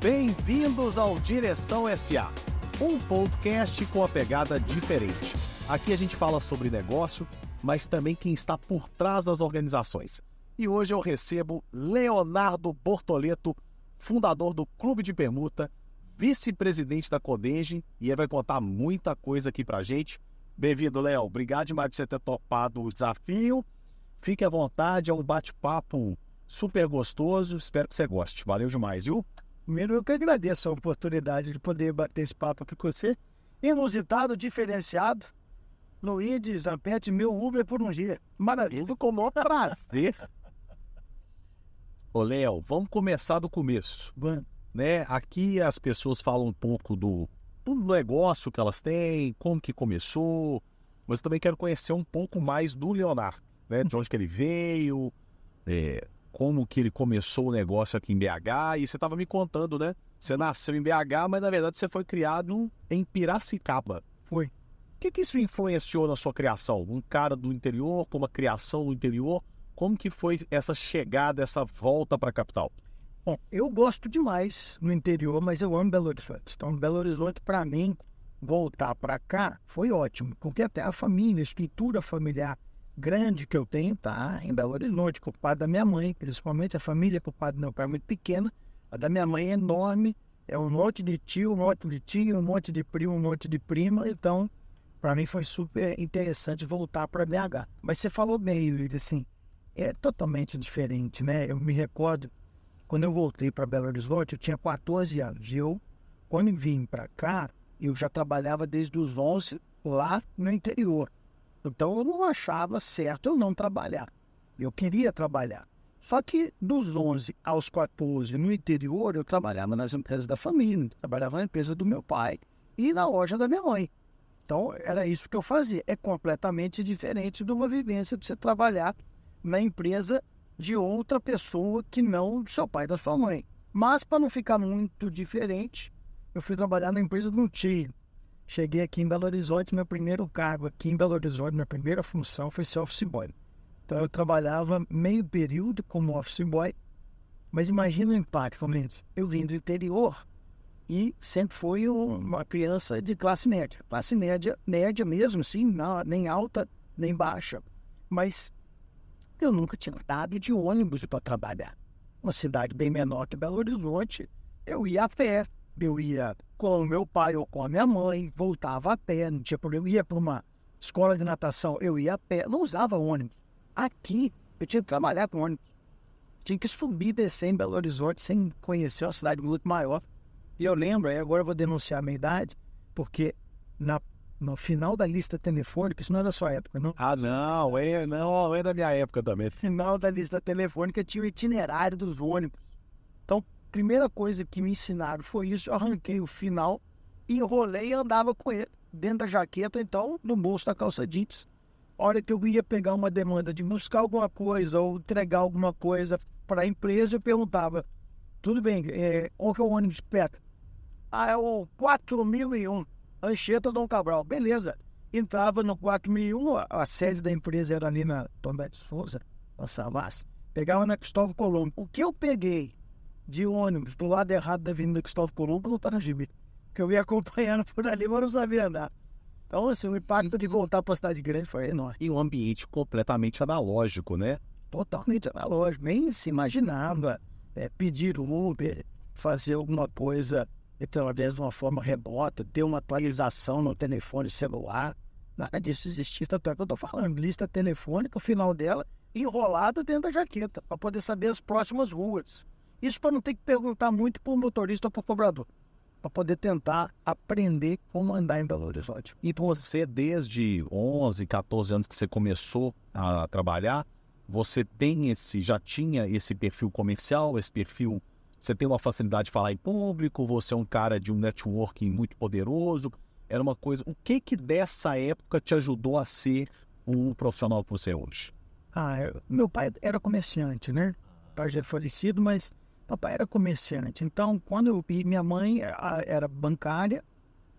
Bem-vindos ao Direção SA, um podcast com a pegada diferente. Aqui a gente fala sobre negócio, mas também quem está por trás das organizações. E hoje eu recebo Leonardo Bortoleto, fundador do Clube de Permuta, vice-presidente da Codenge, e ele vai contar muita coisa aqui pra gente. Bem-vindo, Léo. Obrigado demais por você ter topado o desafio. Fique à vontade, é um bate-papo super gostoso. Espero que você goste. Valeu demais, viu? Primeiro, eu que agradeço a oportunidade de poder bater esse papo aqui com você. Inusitado, diferenciado. Luigi, Zampete, meu Uber por um dia. Maravilha. Tudo com o maior prazer. Ô, Léo, vamos começar do começo. Vamos. Né? Aqui as pessoas falam um pouco do negócio que elas têm, como que começou, mas eu também quero conhecer um pouco mais do Leonardo, né? De onde que ele veio, como que ele começou o negócio aqui em BH, e você estava me contando, né? Você nasceu em BH, mas na verdade você foi criado em Piracicaba. Foi. O que isso influenciou na sua criação? Um cara do interior, com uma criação no interior, como que foi essa chegada, essa volta para a capital? Bom, eu gosto demais no interior, mas eu amo Belo Horizonte. Então, Belo Horizonte, para mim, voltar para cá foi ótimo, porque até a família, a estrutura familiar grande que eu tenho tá em Belo Horizonte, por parte da minha mãe, principalmente a família por parte do meu pai é muito pequena, a da minha mãe é enorme, é um monte de tio, um monte de tia, um monte de primo, um monte de prima, então para mim foi super interessante voltar para BH. Mas você falou bem, Luiz, assim, é totalmente diferente, né? Eu me recordo, quando eu voltei para Belo Horizonte, eu tinha 14 anos, e eu, quando vim para cá, eu já trabalhava desde os 11 lá no interior. Então, eu não achava certo eu não trabalhar. Eu queria trabalhar. Só que dos 11 aos 14 no interior, eu trabalhava nas empresas da família, trabalhava na empresa do meu pai e na loja da minha mãe. Então, era isso que eu fazia. É completamente diferente de uma vivência de você trabalhar na empresa de outra pessoa que não do seu pai e da sua mãe. Mas, para não ficar muito diferente, eu fui trabalhar na empresa do tio. Cheguei aqui em Belo Horizonte, meu primeiro cargo aqui em Belo Horizonte, minha primeira função foi ser office boy. Então eu trabalhava meio período como office boy, mas imagina o impacto, gente. Eu vim do interior e sempre fui uma criança de classe média média mesmo, assim, não, nem alta, nem baixa. Mas eu nunca tinha andado de ônibus para trabalhar. Uma cidade bem menor que Belo Horizonte, eu ia a pé. Eu ia com o meu pai ou com a minha mãe, voltava a pé, não tinha problema. Ia para uma escola de natação, eu ia a pé, não usava ônibus. Aqui, eu tinha que trabalhar com ônibus. Tinha que subir e descer em Belo Horizonte sem conhecer uma cidade muito maior. E eu lembro, aí agora eu vou denunciar a minha idade, porque no final da lista telefônica, isso não é da sua época, não? Ah, não é da minha época também. No final da lista telefônica tinha o itinerário dos ônibus. Então, primeira coisa que me ensinaram foi isso, eu arranquei o final, enrolei e andava com ele, dentro da jaqueta, então, no bolso da calça jeans. A hora que eu ia pegar uma demanda de buscar alguma coisa ou entregar alguma coisa para a empresa, eu perguntava, tudo bem, qual que é o ônibus perto? Ah, é o 4001, Anchieta Dom Cabral, beleza. Entrava no 4001, a sede da empresa era ali na Tomé de Souza, na Savassi, pegava na Cristóvão Colombo. O que eu peguei de ônibus do lado errado da Avenida Cristóvão Colombo no Paragibe, que eu ia acompanhando por ali, mas não sabia andar. Então, assim, o impacto de voltar para a cidade grande foi enorme. E um ambiente completamente analógico, né? Totalmente analógico, nem se imaginava pedir Uber, fazer alguma coisa através de uma forma remota, ter uma atualização no telefone celular, nada disso existia. Tanto é que eu estou falando, lista telefônica, o final dela, enrolado dentro da jaqueta, para poder saber as próximas ruas. Isso para não ter que perguntar muito para o motorista ou para o cobrador, para poder tentar aprender como andar em Belo Horizonte. E você, desde 11, 14 anos que você começou a trabalhar, você já tinha esse perfil comercial, esse perfil, você tem uma facilidade de falar em público, você é um cara de um networking muito poderoso, era uma coisa... O que dessa época te ajudou a ser o profissional que você é hoje? Meu pai era comerciante, né? O pai já é falecido, mas papai era comerciante. Então, minha mãe era bancária,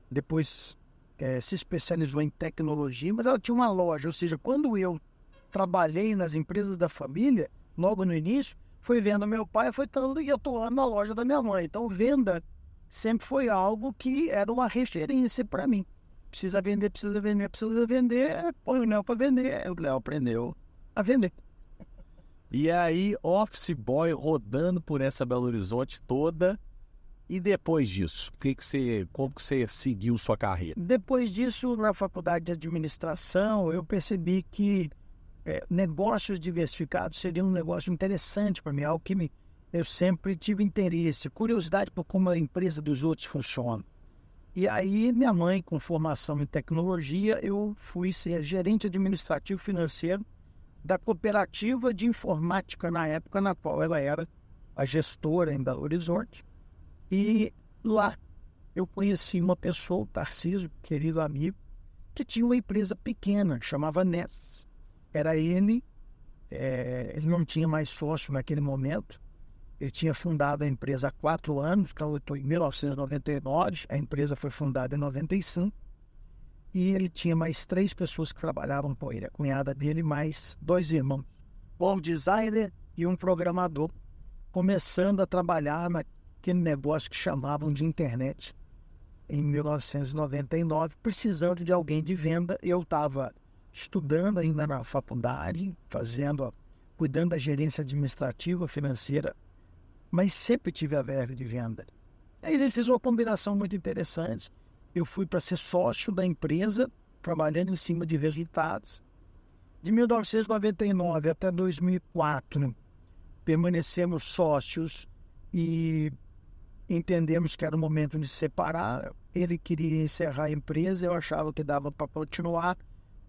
depois se especializou em tecnologia, mas ela tinha uma loja. Ou seja, quando eu trabalhei nas empresas da família, logo no início, fui vendo meu pai, foi estando e atuando na loja da minha mãe. Então, venda sempre foi algo que era uma referência para mim. Precisa vender, põe o Léo para vender. O Léo aprendeu a vender. E aí, office boy rodando por essa Belo Horizonte toda. E depois disso, como que você seguiu sua carreira? Depois disso, na faculdade de administração, eu percebi que negócios diversificados seria um negócio interessante para mim, algo que eu sempre tive interesse, curiosidade por como a empresa dos outros funciona. E aí, minha mãe, com formação em tecnologia, eu fui ser gerente administrativo financeiro da cooperativa de informática na época na qual ela era a gestora em Belo Horizonte. E lá eu conheci uma pessoa, o Tarcísio, querido amigo, que tinha uma empresa pequena, chamava Ness. Era ele não tinha mais sócio naquele momento. Ele tinha fundado a empresa há 4 anos, então eu estou em 1999, a empresa foi fundada em 95. E ele tinha mais 3 pessoas que trabalhavam com ele, a cunhada dele, mais 2 irmãos. Um designer e um programador, começando a trabalhar naquele negócio que chamavam de internet em 1999, precisando de alguém de venda. Eu estava estudando ainda na faculdade, cuidando da gerência administrativa, financeira, mas sempre tive a verve de venda. Aí ele fez uma combinação muito interessante. Eu fui para ser sócio da empresa, trabalhando em cima de resultados. De 1999 até 2004, permanecemos sócios e entendemos que era o momento de separar. Ele queria encerrar a empresa, eu achava que dava para continuar.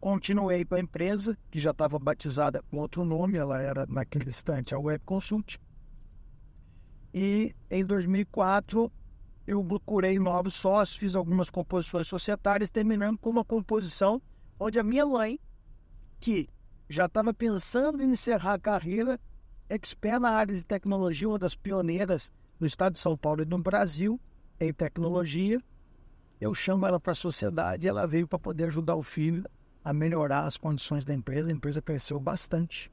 Continuei com a empresa, que já estava batizada com outro nome, ela era naquele instante a Web Consult. E em 2004 eu procurei novos sócios, fiz algumas composições societárias, terminando com uma composição onde a minha mãe, que já estava pensando em encerrar a carreira, expert na área de tecnologia, uma das pioneiras no estado de São Paulo e no Brasil em tecnologia, eu chamo ela para a sociedade e ela veio para poder ajudar o filho a melhorar as condições da empresa. A empresa cresceu bastante.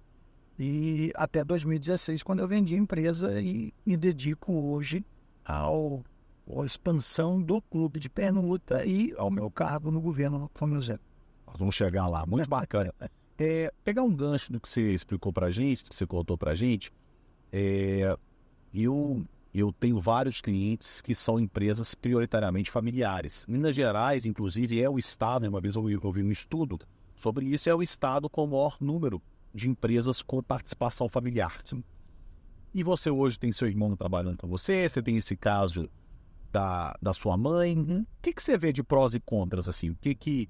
E até 2016, quando eu vendi a empresa e me dedico hoje à expansão do clube de permuta e ao meu cargo no governo como José. Nós vamos chegar lá, muito bacana. Pegar um gancho do que você explicou pra gente, que você contou pra gente, eu tenho vários clientes que são empresas prioritariamente familiares. Minas Gerais, inclusive, é o estado, uma vez eu ouvi um estudo sobre isso, é o estado com o maior número de empresas com participação familiar. E você hoje tem seu irmão trabalhando com você tem esse caso da sua mãe. O que você vê de prós e contras, assim? O que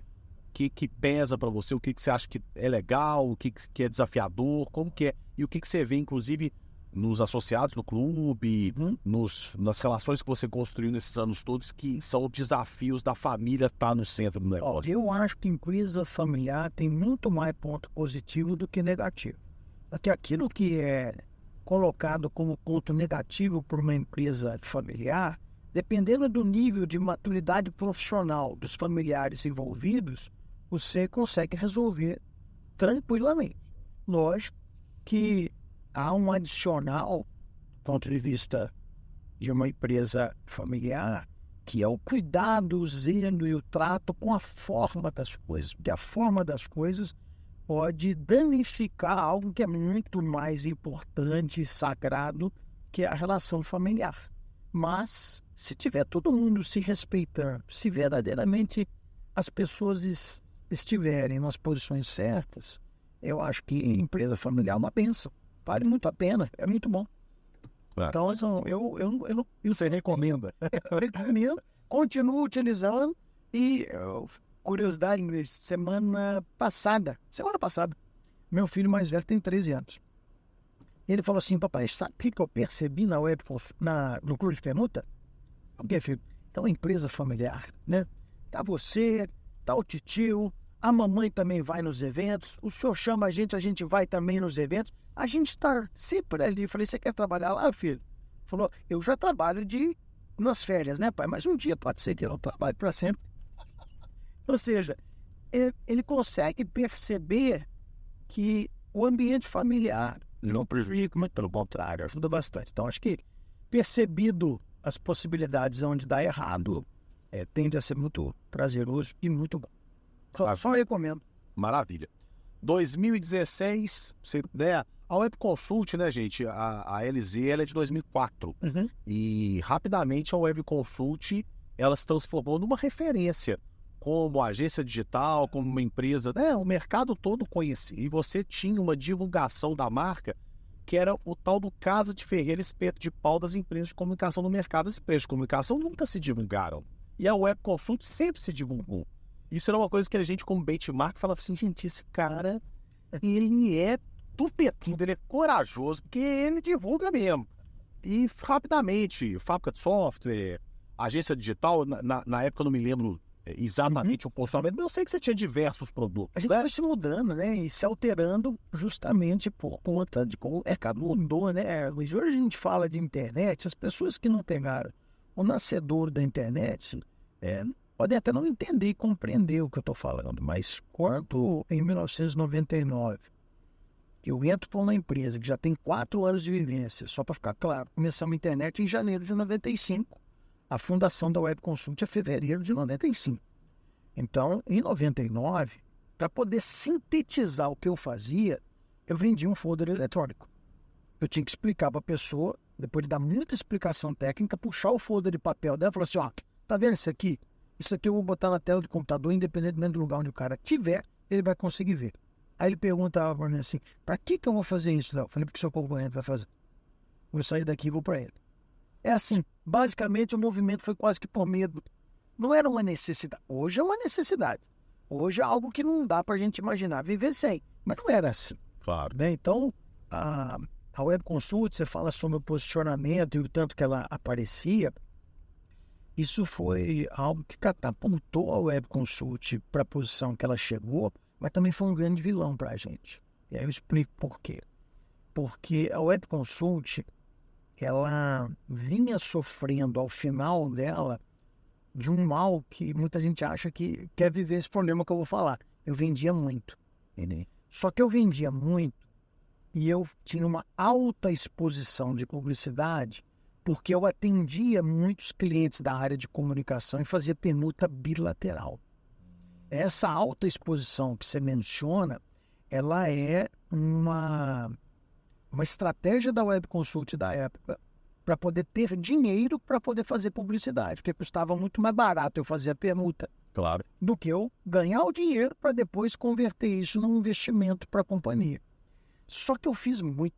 pesa para você? O que você acha que é legal? O que é desafiador? Como que é? E o que você vê, inclusive, nos associados do clube, nas relações que você construiu nesses anos todos, que são desafios da família estar no centro do negócio? Eu acho que empresa familiar tem muito mais ponto positivo do que negativo. Porque aquilo que é colocado como ponto negativo por uma empresa familiar, dependendo do nível de maturidade profissional dos familiares envolvidos, você consegue resolver tranquilamente. Lógico que há um adicional, do ponto de vista de uma empresa familiar, que é o cuidado, o zelo e o trato com a forma das coisas. Porque a forma das coisas pode danificar algo que é muito mais importante e sagrado, que é a relação familiar. Mas, se tiver todo mundo se respeitando, se verdadeiramente as pessoas estiverem nas posições certas, eu acho que empresa familiar é uma bênção. Vale muito a pena, é muito bom. Então, Você recomenda? Eu recomendo, continuo utilizando e, curiosidade, semana passada, meu filho mais velho tem 13 anos. Ele falou assim: papai, sabe o que eu percebi no clube de permuta? O que, filho? Então, empresa familiar, né? Tá você, tá o titio, a mamãe também vai nos eventos, o senhor chama a gente vai também nos eventos, a gente está sempre ali. Eu falei: você quer trabalhar lá, filho? Falou: eu já trabalho nas férias, né, pai? Mas um dia pode ser que eu trabalhe para sempre. Ou seja, ele consegue perceber que o ambiente familiar não prejudica, mas pelo contrário, ajuda bastante. Então, acho que percebido as possibilidades onde dá errado, tende a ser muito prazeroso e muito bom. Só recomendo. Maravilha. 2016, né, a Web Consult, né, gente, a LZ, ela é de 2004. E rapidamente a Web Consult, ela se transformou numa referência como agência digital, como uma empresa, né, o mercado todo conhecia. E você tinha uma divulgação da marca que era o tal do Casa de Ferreira Espeto de Pau das empresas de comunicação no mercado. As empresas de comunicação nunca se divulgaram. E a Web Consult sempre se divulgou. Isso era uma coisa que a gente, como benchmark, falava assim, gente, esse cara, ele é tupetudo, ele é corajoso, porque ele divulga mesmo. E rapidamente, fábrica de software, agência digital, na época eu não me lembro exatamente o posicionamento, mas eu sei que você tinha diversos produtos. A gente foi se mudando, né? E se alterando justamente por conta de como o mercado mudou, né? Hoje a gente fala de internet, as pessoas que não pegaram o nascedor da internet podem até não entender e compreender o que eu estou falando, mas quando em 1999 eu entro para uma empresa que já tem 4 anos de vivência, só para ficar claro, começamos a internet em janeiro de 95. A fundação da Web Consult é fevereiro de 95. Então, em 99, para poder sintetizar o que eu fazia, eu vendia um folder eletrônico. Eu tinha que explicar para a pessoa, depois de dar muita explicação técnica, puxar o folder de papel dela e falar assim, tá vendo isso aqui? Isso aqui eu vou botar na tela do computador, independentemente do lugar onde o cara estiver, ele vai conseguir ver. Aí ele perguntava para mim assim, para que eu vou fazer isso, Léo? Eu falei, porque o seu concorrente vai fazer. Vou sair daqui e vou para ele. É assim, basicamente o movimento foi quase que por medo. Não era uma necessidade. Hoje é uma necessidade. Hoje é algo que não dá para a gente imaginar viver sem. Mas não era assim. Claro. Né? Então, a Web Consult, você fala sobre o posicionamento e o tanto que ela aparecia. Isso foi algo que catapultou a Web Consult para a posição que ela chegou, mas também foi um grande vilão para a gente. E aí eu explico por quê. Porque a Web Consult, ela vinha sofrendo ao final dela de um mal que muita gente acha que quer viver esse problema que eu vou falar. Eu vendia muito. Só que eu vendia muito e eu tinha uma alta exposição de publicidade porque eu atendia muitos clientes da área de comunicação e fazia permuta bilateral. Essa alta exposição que você menciona, ela é uma estratégia da Web Consult da época para poder ter dinheiro para poder fazer publicidade, porque custava muito mais barato eu fazer a permuta do que eu ganhar o dinheiro para depois converter isso num investimento para a companhia. Só que eu fiz muito.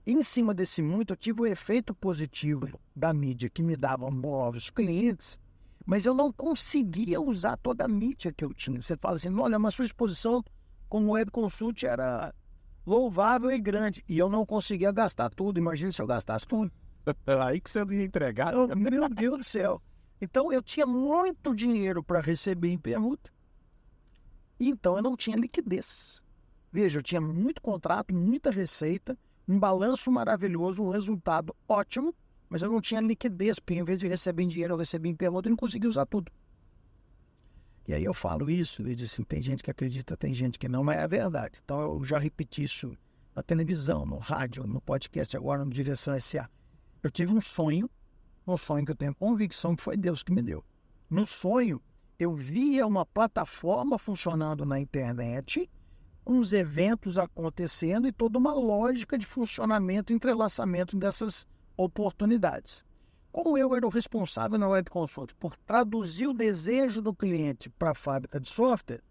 Em cima desse muito, eu tive o efeito positivo da mídia que me dava novos clientes, mas eu não conseguia usar toda a mídia que eu tinha. Você fala assim, olha, mas sua exposição como Web Consult era louvável e grande, e eu não conseguia gastar tudo. Imagina se eu gastasse tudo. Aí que você não ia entregar. Meu Deus do céu. Então, eu tinha muito dinheiro para receber em permuta, então eu não tinha liquidez. Veja, eu tinha muito contrato, muita receita, um balanço maravilhoso, um resultado ótimo, mas eu não tinha liquidez, porque em vez de receber em dinheiro, eu recebia em permuta e não conseguia usar tudo. E aí eu falo isso, e disse, tem gente que acredita, tem gente que não, mas é verdade. Então eu já repeti isso na televisão, no rádio, no podcast, agora no Direção SA. Eu tive um sonho que eu tenho convicção que foi Deus que me deu. No sonho, eu via uma plataforma funcionando na internet, uns eventos acontecendo e toda uma lógica de funcionamento e entrelaçamento dessas oportunidades. Como eu era o responsável na Web Consult por traduzir o desejo do cliente para a fábrica de software,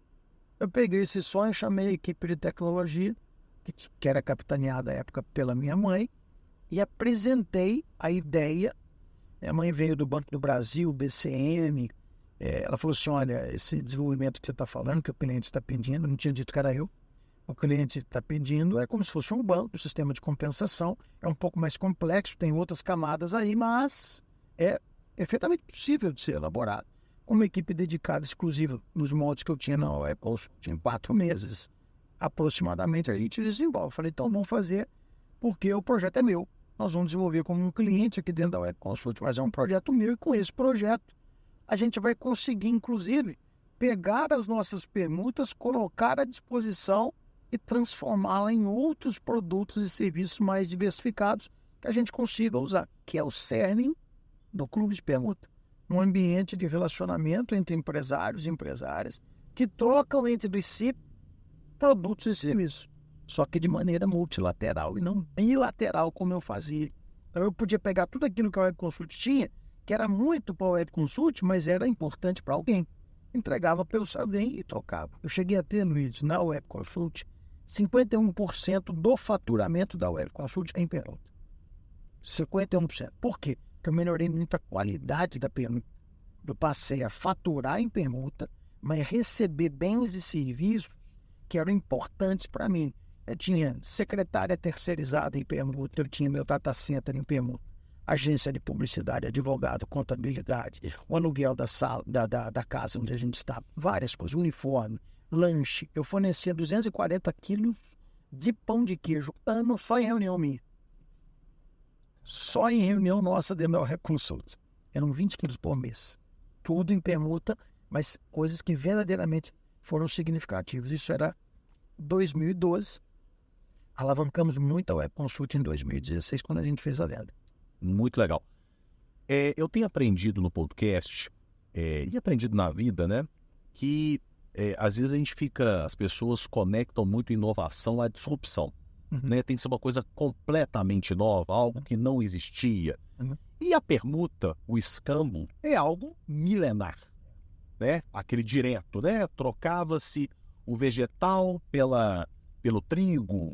eu peguei esse sonho, chamei a equipe de tecnologia, que era capitaneada à época pela minha mãe, e apresentei a ideia. Minha mãe veio do Banco do Brasil, BCN, ela falou assim, olha, esse desenvolvimento que você está falando, que o cliente está pedindo, não tinha dito que era eu, o cliente está pedindo, é como se fosse um banco, um sistema de compensação, é um pouco mais complexo, tem outras camadas aí, mas é perfeitamente possível de ser elaborado. Com uma equipe dedicada exclusiva nos moldes que eu tinha na Web Consult, em 4 meses, aproximadamente, a gente desenvolve. Eu falei, então vamos fazer, porque o projeto é meu. Nós vamos desenvolver como um cliente aqui dentro da Web Consult, mas é um projeto meu, e com esse projeto a gente vai conseguir, inclusive, pegar as nossas permutas, colocar à disposição e transformá-la em outros produtos e serviços mais diversificados que a gente consiga usar, que é o cerne do clube de permuta. Um ambiente de relacionamento entre empresários e empresárias que trocam entre si produtos e serviços, só que de maneira multilateral e não bilateral como eu fazia. Então eu podia pegar tudo aquilo que a Web Consult tinha, que era muito para a Web Consult, mas era importante para alguém. Entregava para alguém e trocava. Eu cheguei a ter, Luiz, na Web Consult, 51% do faturamento da Web Consult em permuta. 51%. Por quê? Porque eu melhorei muito a qualidade da permuta. Eu passei a faturar em permuta, mas receber bens e serviços que eram importantes para mim. Eu tinha secretária terceirizada em permuta, eu tinha meu data center em permuta, agência de publicidade, advogado, contabilidade, o aluguel da sala, da casa onde a gente estava, várias coisas, uniforme, lanche. Eu fornecia 240 quilos de pão de queijo ano só em reunião minha. Só em reunião nossa dentro da Web Consult. Eram 20 quilos por mês. Tudo em permuta, mas coisas que verdadeiramente foram significativas. Isso era 2012. Alavancamos muito a Web Consult em 2016, quando a gente fez a venda. Muito legal. Eu tenho aprendido no podcast, e aprendido na vida, né? Que às vezes as pessoas conectam muito inovação à disrupção. Né? Tem que ser uma coisa completamente nova, algo que não existia. E a permuta, o escambo, é algo milenar, né? Aquele direto, né? Trocava-se o vegetal pelo trigo,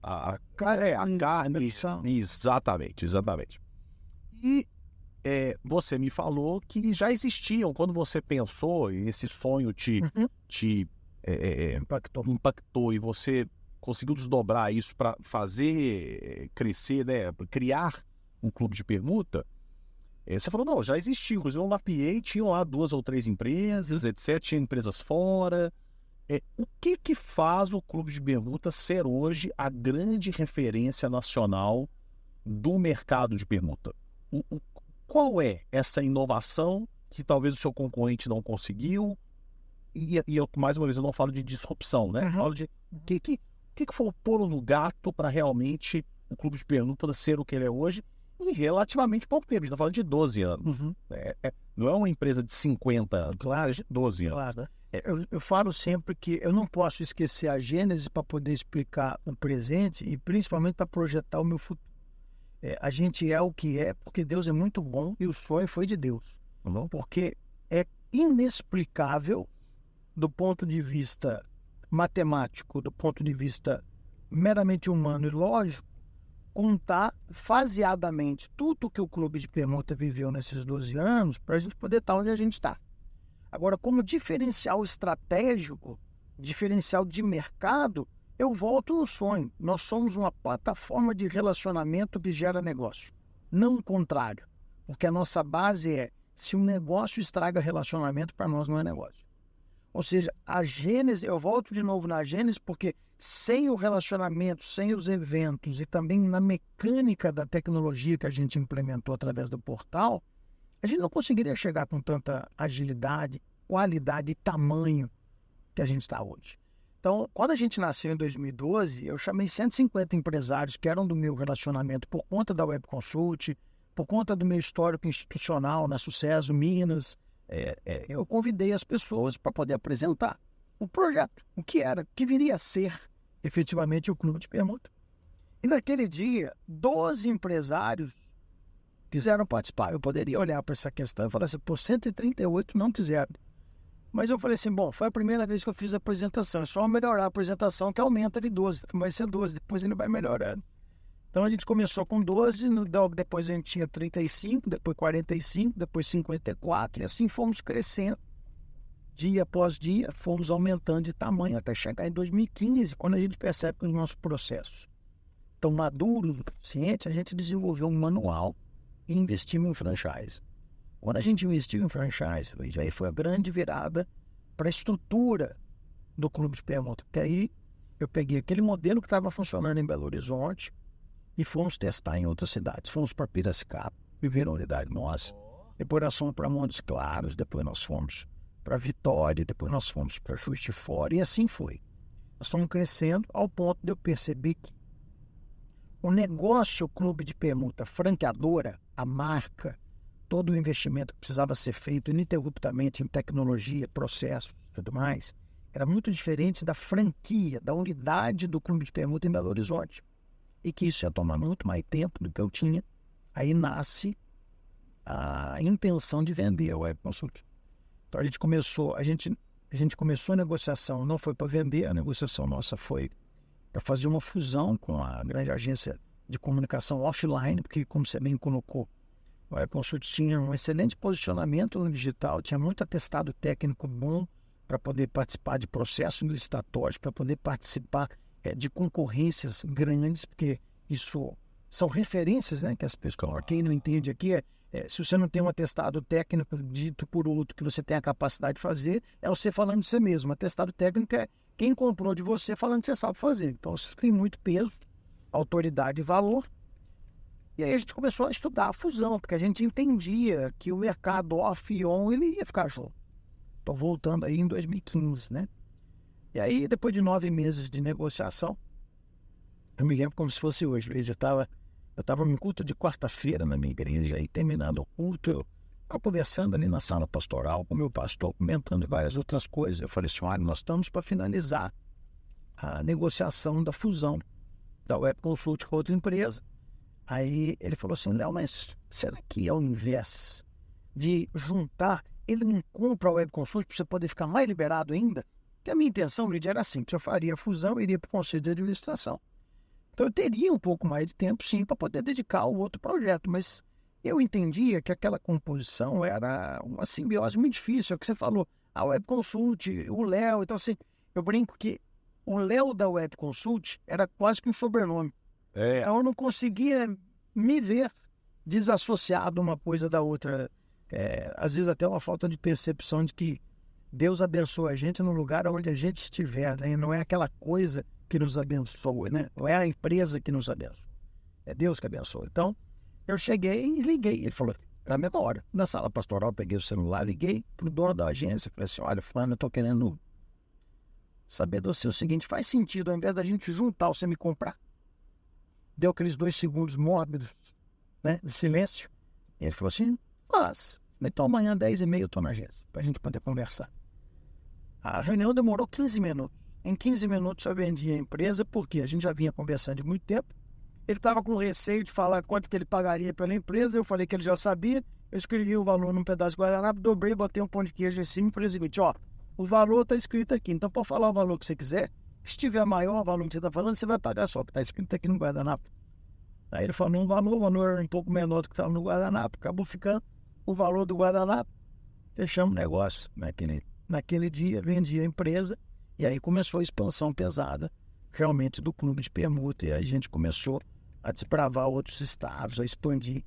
a carne. Exatamente. E você me falou que já existiam. Quando você pensou, e esse sonho te impactou e você conseguiu desdobrar isso para fazer crescer, né? Criar um clube de permuta, você falou, não, já existia. Inclusive eu mapeei, tinham lá 2 ou 3 empresas, etc. Tinha empresas fora. O que faz o clube de permuta ser hoje a grande referência nacional do mercado de permuta? Qual é essa inovação que talvez o seu concorrente não conseguiu? E eu, mais uma vez, eu não falo de disrupção, né? Eu falo de o que foi o pulo no gato para realmente o clube de permuta ser o que ele é hoje em relativamente pouco tempo. A gente está falando de 12 anos. Não é uma empresa de 50 anos, claro, de 12 anos. Claro. Eu falo sempre que eu não posso esquecer a Gênese para poder explicar o presente e principalmente para projetar o meu futuro. A gente é o que é porque Deus é muito bom e o sonho foi de Deus. Porque é inexplicável do ponto de vista matemático, do ponto de vista meramente humano e lógico, contar faseadamente tudo que o clube de permuta viveu nesses 12 anos para a gente poder estar onde a gente está. Agora, como diferencial estratégico, diferencial de mercado, eu volto no sonho. Nós somos uma plataforma de relacionamento que gera negócio, não o contrário. Porque a nossa base é, se um negócio estraga relacionamento, para nós não é negócio. Ou seja, a Gênese, eu volto de novo na Gênese, porque sem o relacionamento, sem os eventos e também na mecânica da tecnologia que a gente implementou através do portal, a gente não conseguiria chegar com tanta agilidade, qualidade e tamanho que a gente está hoje. Então, quando a gente nasceu em 2012, eu chamei 150 empresários que eram do meu relacionamento por conta da Web Consult, por conta do meu histórico institucional na Sucesso Minas. Eu convidei as pessoas para poder apresentar o projeto, o que era, o que viria a ser efetivamente o clube de permuta. E naquele dia, 12 empresários quiseram participar. Eu poderia olhar para essa questão e falar assim, 138 não quiseram. Mas eu falei assim, bom, foi a primeira vez que eu fiz a apresentação, é só melhorar a apresentação que aumenta de 12, vai ser 12, depois ele vai melhorando. Então a gente começou com 12, depois a gente tinha 35, depois 45, depois 54, e assim fomos crescendo. Dia após dia, fomos aumentando de tamanho até chegar em 2015, quando a gente percebe que os nossos processos estão maduros o suficiente, a gente desenvolveu um manual e investimos em franchise. Quando a gente investiu em franchise, aí foi a grande virada para a estrutura do clube de permuta. Porque aí eu peguei aquele modelo que estava funcionando em Belo Horizonte e fomos testar em outras cidades. Fomos para Piracicaba, primeira unidade nossa. Depois nós fomos para Montes Claros, depois nós fomos para Vitória, depois nós fomos para Juiz de Fora, e assim foi. Nós fomos crescendo ao ponto de eu perceber que o negócio, o clube de permuta, franqueadora, a marca, todo o investimento que precisava ser feito ininterruptamente em tecnologia, processos e tudo mais, era muito diferente da franquia, da unidade do clube de permuta em Belo Horizonte. E que isso ia tomar muito mais tempo do que eu tinha. Aí nasce a intenção de vender a Web Consult. Então a gente começou a negociação, não foi para vender, a negociação nossa foi para fazer uma fusão com a grande agência de comunicação offline, porque, como você bem colocou, a Web Consult tinha um excelente posicionamento no digital, tinha muito atestado técnico bom para poder participar de processos licitatórios, para poder participar de concorrências grandes, porque isso são referências, né, que as pessoas, quem não entende aqui, se você não tem um atestado técnico dito por outro que você tem a capacidade de fazer, é você falando de você mesmo. Atestado técnico é quem comprou de você falando que você sabe fazer. Então, isso tem muito peso, autoridade e valor. E aí a gente começou a estudar a fusão, porque a gente entendia que o mercado off e on ele ia ficar junto. Estou voltando aí em 2015, né? E aí, depois de 9 meses de negociação, eu me lembro como se fosse hoje. Eu estava num culto de quarta-feira na minha igreja, e terminando o culto, eu estava conversando ali na sala pastoral com o meu pastor, comentando várias outras coisas. Eu falei assim, olha, nós estamos para finalizar a negociação da fusão da Web Consult com outra empresa. Aí ele falou assim, Léo, mas será que ao invés de juntar, ele não compra a Web Consult para você poder ficar mais liberado ainda? Porque a minha intenção, Lídia, era simples, eu faria a fusão e iria para o conselho de administração. Então eu teria um pouco mais de tempo, sim, para poder dedicar ao outro projeto, mas eu entendia que aquela composição era uma simbiose muito difícil, é o que você falou, a Web Consult, o Léo, então assim, eu brinco que o Léo da Web Consult era quase que um sobrenome. Então eu não conseguia me ver desassociado uma coisa da outra, às vezes até uma falta de percepção de que Deus abençoa a gente no lugar onde a gente estiver, né? Não é aquela coisa que nos abençoa, né? Não é a empresa que nos abençoa, é Deus que abençoa. Então, eu cheguei e liguei. Ele falou, na mesma hora, na sala pastoral, peguei o celular, liguei para o dono da agência, falei assim, olha, fulano, eu estou querendo saber do seu seguinte, faz sentido, ao invés da gente juntar, você me comprar? Deu aqueles 2 segundos mórbidos, né, de silêncio. E ele falou assim, faz. Então amanhã, 10h30, eu estou na agência, para a gente poder conversar. A reunião demorou 15 minutos. Em 15 minutos eu vendi a empresa, porque a gente já vinha conversando de muito tempo. Ele estava com receio de falar quanto que ele pagaria pela empresa. Eu falei que ele já sabia. Eu escrevi o valor num pedaço de guardanapo, dobrei, botei um pão de queijo em cima e falei o seguinte, ó, o valor está escrito aqui. Então, pode falar o valor que você quiser. Se tiver maior o valor que você está falando, você vai pagar só, que está escrito aqui no guardanapo. Aí ele falou um valor, o valor era um pouco menor do que estava no guardanapo. Acabou ficando o valor do guardanapo. Fechamos o negócio naquele dia, vendi a empresa. E aí começou a expansão pesada, realmente, do clube de permuta. E aí a gente começou a desbravar outros estados, a expandir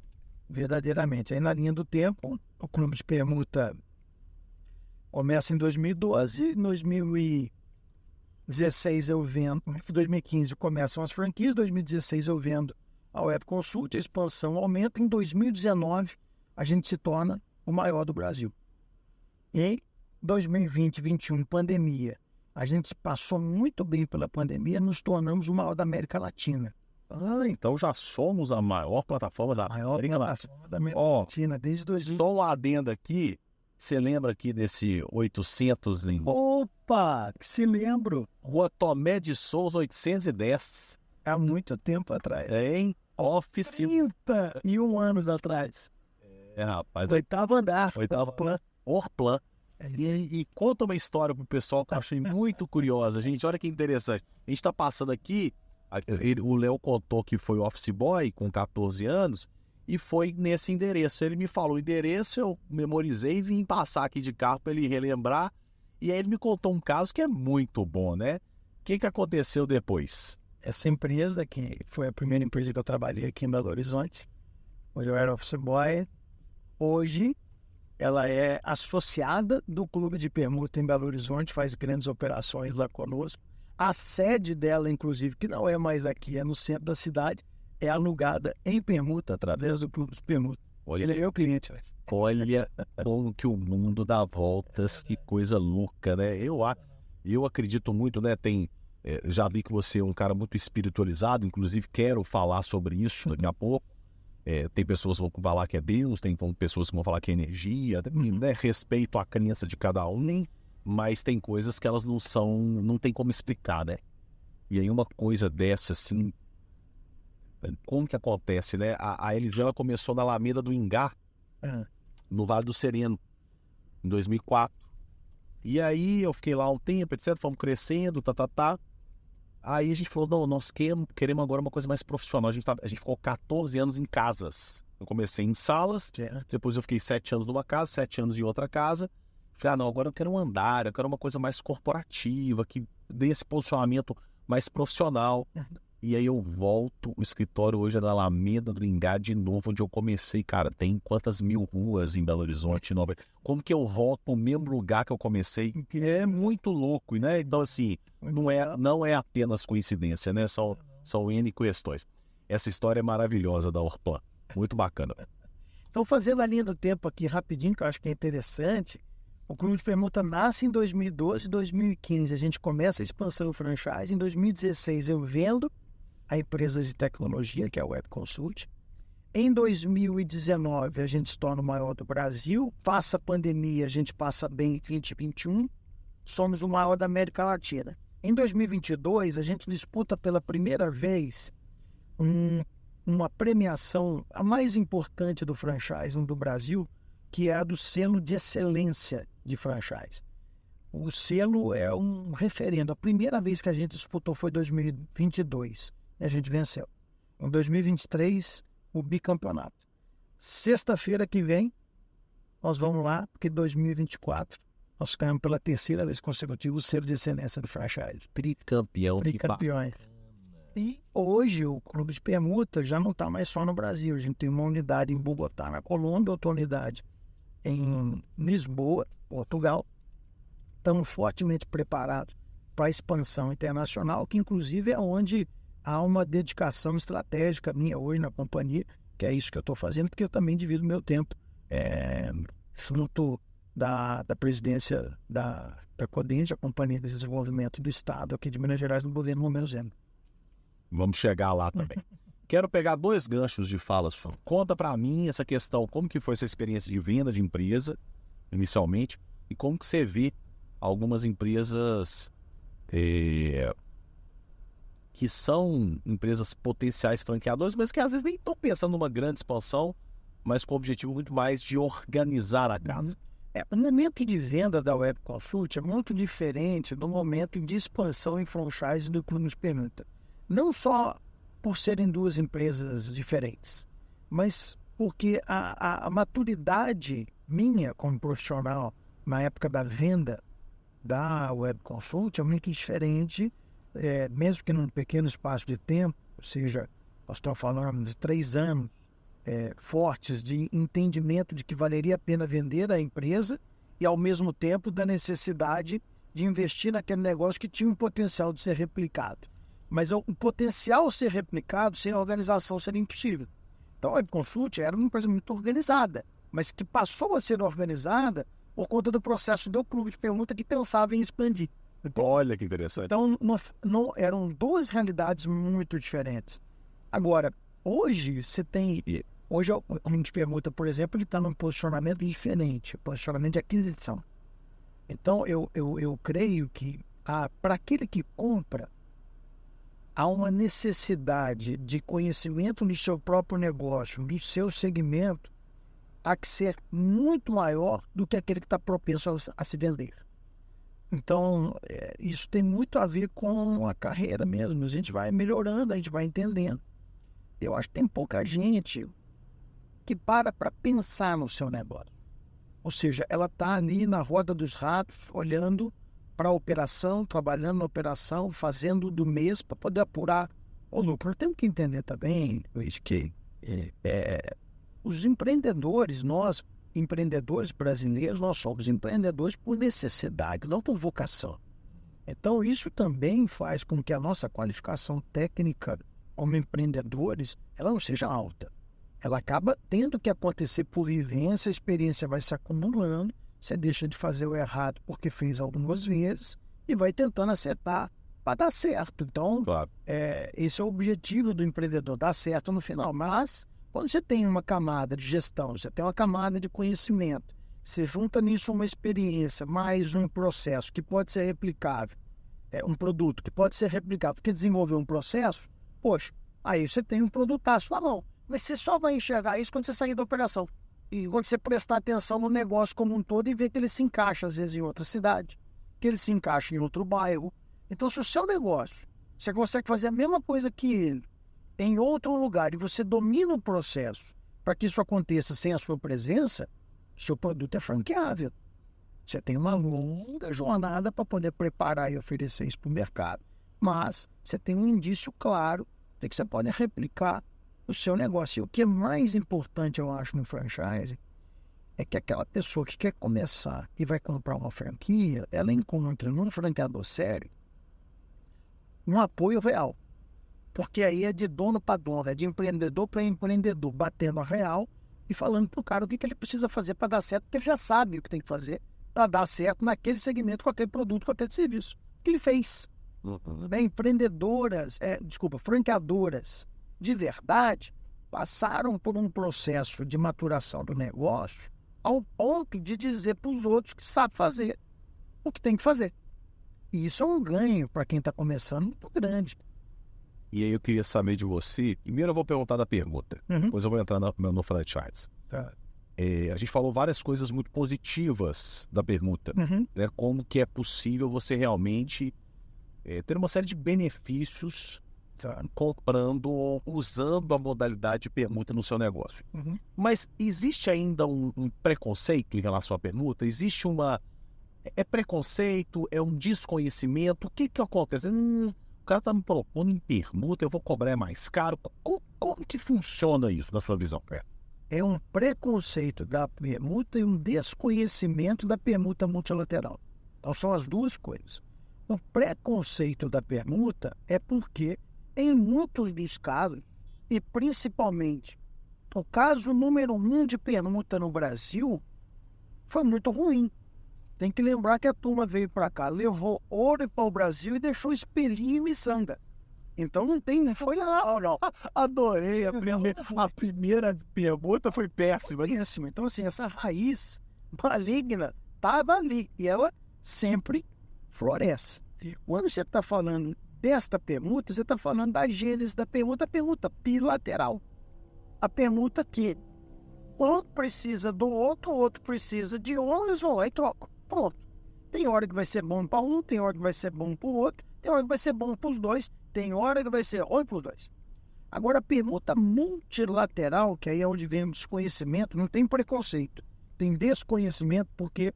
verdadeiramente. Aí na linha do tempo, o clube de permuta começa em 2012, em 2016 eu vendo, em 2015 começam as franquias, em 2016 eu vendo a Web Consult, a expansão aumenta, em 2019 a gente se torna o maior do Brasil. Em 2020, 2021, pandemia, a gente passou muito bem pela pandemia, nos tornamos o maior da América Latina. Então já somos a maior plataforma da América Latina, desde 2000. Só um adendo aqui, você lembra aqui desse 800? Opa, que se lembro. Rua Tomé de Souza, 810. Há muito tempo atrás. Em oficina. 31 anos atrás. Rapaz. 8º andar. 8º plan. Orplan. E conta uma história pro pessoal que eu achei muito curiosa, gente. Olha que interessante. A gente tá passando aqui, o Léo contou que foi office boy com 14 anos e foi nesse endereço. Ele me falou o endereço, eu memorizei e vim passar aqui de carro para ele relembrar. E aí ele me contou um caso que é muito bom, né? O que aconteceu depois? Essa empresa, que foi a primeira empresa que eu trabalhei aqui em Belo Horizonte, onde eu era office boy, hoje ela é associada do Clube de Permuta em Belo Horizonte, faz grandes operações lá conosco. A sede dela, inclusive, que não é mais aqui, é no centro da cidade, é alugada em permuta através do Clube de Permuta. Ele é meu cliente. Olha como que o mundo dá voltas, que coisa louca, né? Eu acredito muito, né? Tem Já vi que você é um cara muito espiritualizado, inclusive quero falar sobre isso daqui a pouco. Tem pessoas que vão falar que é Deus, tem pessoas que vão falar que é energia, né? Respeito a crença de cada um, mas tem coisas que elas não tem como explicar, né? E aí uma coisa dessa, assim, como que acontece, né? A Elisângela começou na Alameda do Ingá, no Vale do Sereno, em 2004. E aí eu fiquei lá um tempo, etc, fomos crescendo, Aí a gente falou, não, nós queremos agora uma coisa mais profissional. A gente ficou 14 anos em casas. Eu comecei em salas, depois eu fiquei 7 anos numa casa, 7 anos em outra casa. Falei, não, agora eu quero um andar, eu quero uma coisa mais corporativa, que dê esse posicionamento mais profissional. E aí eu volto, o escritório hoje é na Alameda do Ingá de novo, onde eu comecei, cara, tem quantas mil ruas em Belo Horizonte, Nova. Como que eu volto para o mesmo lugar que eu comecei? É muito louco, né? Então, assim, não é apenas coincidência, né? São N questões. Essa história é maravilhosa da Orplan, muito bacana. Então, fazendo a linha do tempo aqui rapidinho, que eu acho que é interessante, o Clube de Permuta nasce em 2012, 2015, a gente começa a expansão do franchise. Em 2016 eu vendo a empresa de tecnologia, que é a Web Consult. Em 2019, a gente se torna o maior do Brasil. Passa a pandemia, a gente passa bem em 2021. Somos o maior da América Latina. Em 2022, a gente disputa pela primeira vez uma premiação, a mais importante do franchising do Brasil, que é a do selo de excelência de franchise. O selo é um referendo. A primeira vez que a gente disputou foi em 2022. E a gente venceu. Em 2023, o bicampeonato. Sexta-feira que vem, nós vamos lá, porque em 2024 nós ganhamos pela terceira vez consecutiva o selo de excelência do franchise. Tricampeões. E hoje o Clube de Permuta já não está mais só no Brasil. A gente tem uma unidade em Bogotá, na Colômbia, outra unidade em Lisboa, Portugal. Estamos fortemente preparados para a expansão internacional, que inclusive é onde há uma dedicação estratégica minha hoje na companhia, que é isso que eu estou fazendo, porque eu também divido meu tempo junto da presidência da CODENGE, a Companhia de Desenvolvimento do Estado aqui de Minas Gerais, no governo Romeu Zema. Vamos chegar lá também. Quero pegar 2 ganchos de fala sua. Conta para mim essa questão, como que foi essa experiência de venda de empresa, inicialmente, e como que você vê algumas empresas que são empresas potenciais franqueadoras, mas que às vezes nem estão pensando numa grande expansão, mas com o objetivo muito mais de organizar a casa. O momento de venda da Web Consult é muito diferente do momento de expansão em franchise do Clube de Permuta. Não só por serem 2 empresas diferentes, mas porque a maturidade minha como profissional na época da venda da Web Consult é muito diferente, mesmo que num pequeno espaço de tempo, ou seja, nós estamos falando de 3 anos fortes de entendimento de que valeria a pena vender a empresa e, ao mesmo tempo, da necessidade de investir naquele negócio que tinha um potencial de ser replicado. Mas o potencial ser replicado sem a organização seria impossível. Então, a Web Consult era uma empresa muito organizada, mas que passou a ser organizada por conta do processo do Clube de Permuta que pensava em expandir. Olha que interessante. Então, não eram 2 realidades muito diferentes. Agora, hoje você tem... Hoje o Clube de Permuta, por exemplo, ele está num posicionamento diferente, posicionamento de aquisição. Então, eu creio que para aquele que compra, há uma necessidade de conhecimento do seu próprio negócio, do seu segmento, a que ser muito maior do que aquele que está propenso a se vender. Então, isso tem muito a ver com a carreira mesmo. A gente vai melhorando, a gente vai entendendo. Eu acho que tem pouca gente que para pensar no seu negócio. Ou seja, ela está ali na roda dos ratos, olhando para a operação, trabalhando na operação, fazendo do mês para poder apurar o lucro. Temos que entender também, Luiz, que os empreendedores, nós, empreendedores brasileiros, nós somos empreendedores por necessidade, não por vocação. Então, isso também faz com que a nossa qualificação técnica como empreendedores, ela não seja alta. Ela acaba tendo que acontecer por vivência, a experiência vai se acumulando, você deixa de fazer o errado porque fez algumas vezes e vai tentando acertar para dar certo. Então, Claro. esse é o objetivo do empreendedor, dar certo no final. Mas, quando você tem uma camada de gestão, você tem uma camada de conhecimento, você junta nisso uma experiência, mais um processo que pode ser replicável, um produto que pode ser replicável, porque desenvolver um processo, poxa, aí você tem um produtaço na mão. Mas você só vai enxergar isso quando você sair da operação. E quando você prestar atenção no negócio como um todo e ver que ele se encaixa, às vezes, em outra cidade, que ele se encaixa em outro bairro. Então, se o seu negócio, você consegue fazer a mesma coisa que ele, em outro lugar, e você domina o processo para que isso aconteça sem a sua presença, seu produto é franqueável. Você tem uma longa jornada para poder preparar e oferecer isso para o mercado. Mas você tem um indício claro de que você pode replicar o seu negócio. E o que é mais importante, eu acho, no franchise, é que aquela pessoa que quer começar e vai comprar uma franquia, ela encontra num franqueador sério um apoio real. Porque aí é de dono para dono, é de empreendedor para empreendedor, batendo a real e falando para o cara o que ele precisa fazer para dar certo, porque ele já sabe o que tem que fazer para dar certo naquele segmento, com aquele produto, com aquele serviço. O que ele fez? Franqueadoras de verdade passaram por um processo de maturação do negócio ao ponto de dizer para os outros que sabe fazer o que tem que fazer. E isso é um ganho para quem está começando muito grande. E aí eu queria saber de você. Primeiro eu vou perguntar da permuta, depois eu vou entrar no franchise. Tá. A gente falou várias coisas muito positivas da permuta, né? Como que é possível você realmente ter uma série de benefícios comprando, usando a modalidade de permuta no seu negócio. Mas existe ainda um preconceito em relação à permuta? Existe é preconceito? É um desconhecimento? O que acontece? O cara está me propondo em permuta, eu vou cobrar mais caro. Como que funciona isso, na sua visão? É um preconceito da permuta e um desconhecimento da permuta multilateral. Então, são as duas coisas. O preconceito da permuta é porque, em muitos dos casos, e principalmente o caso número 1 de permuta no Brasil, foi muito ruim. Tem que lembrar que a turma veio para cá, levou ouro para o Brasil e deixou espelhinho e miçanga. Então não foi lá, não. Adorei, a primeira permuta foi péssima. Então, assim, essa raiz maligna estava ali e ela sempre floresce. Quando você está falando desta permuta, você está falando da gênese da permuta, a permuta bilateral. A permuta que um precisa do outro, o outro precisa de um, eles vão lá e trocam. Pronto. Tem hora que vai ser bom para um, tem hora que vai ser bom para o outro, tem hora que vai ser bom para os dois, tem hora que vai ser ruim para os dois. Agora, a permuta multilateral, que aí é onde vem o desconhecimento, não tem preconceito, tem desconhecimento, porque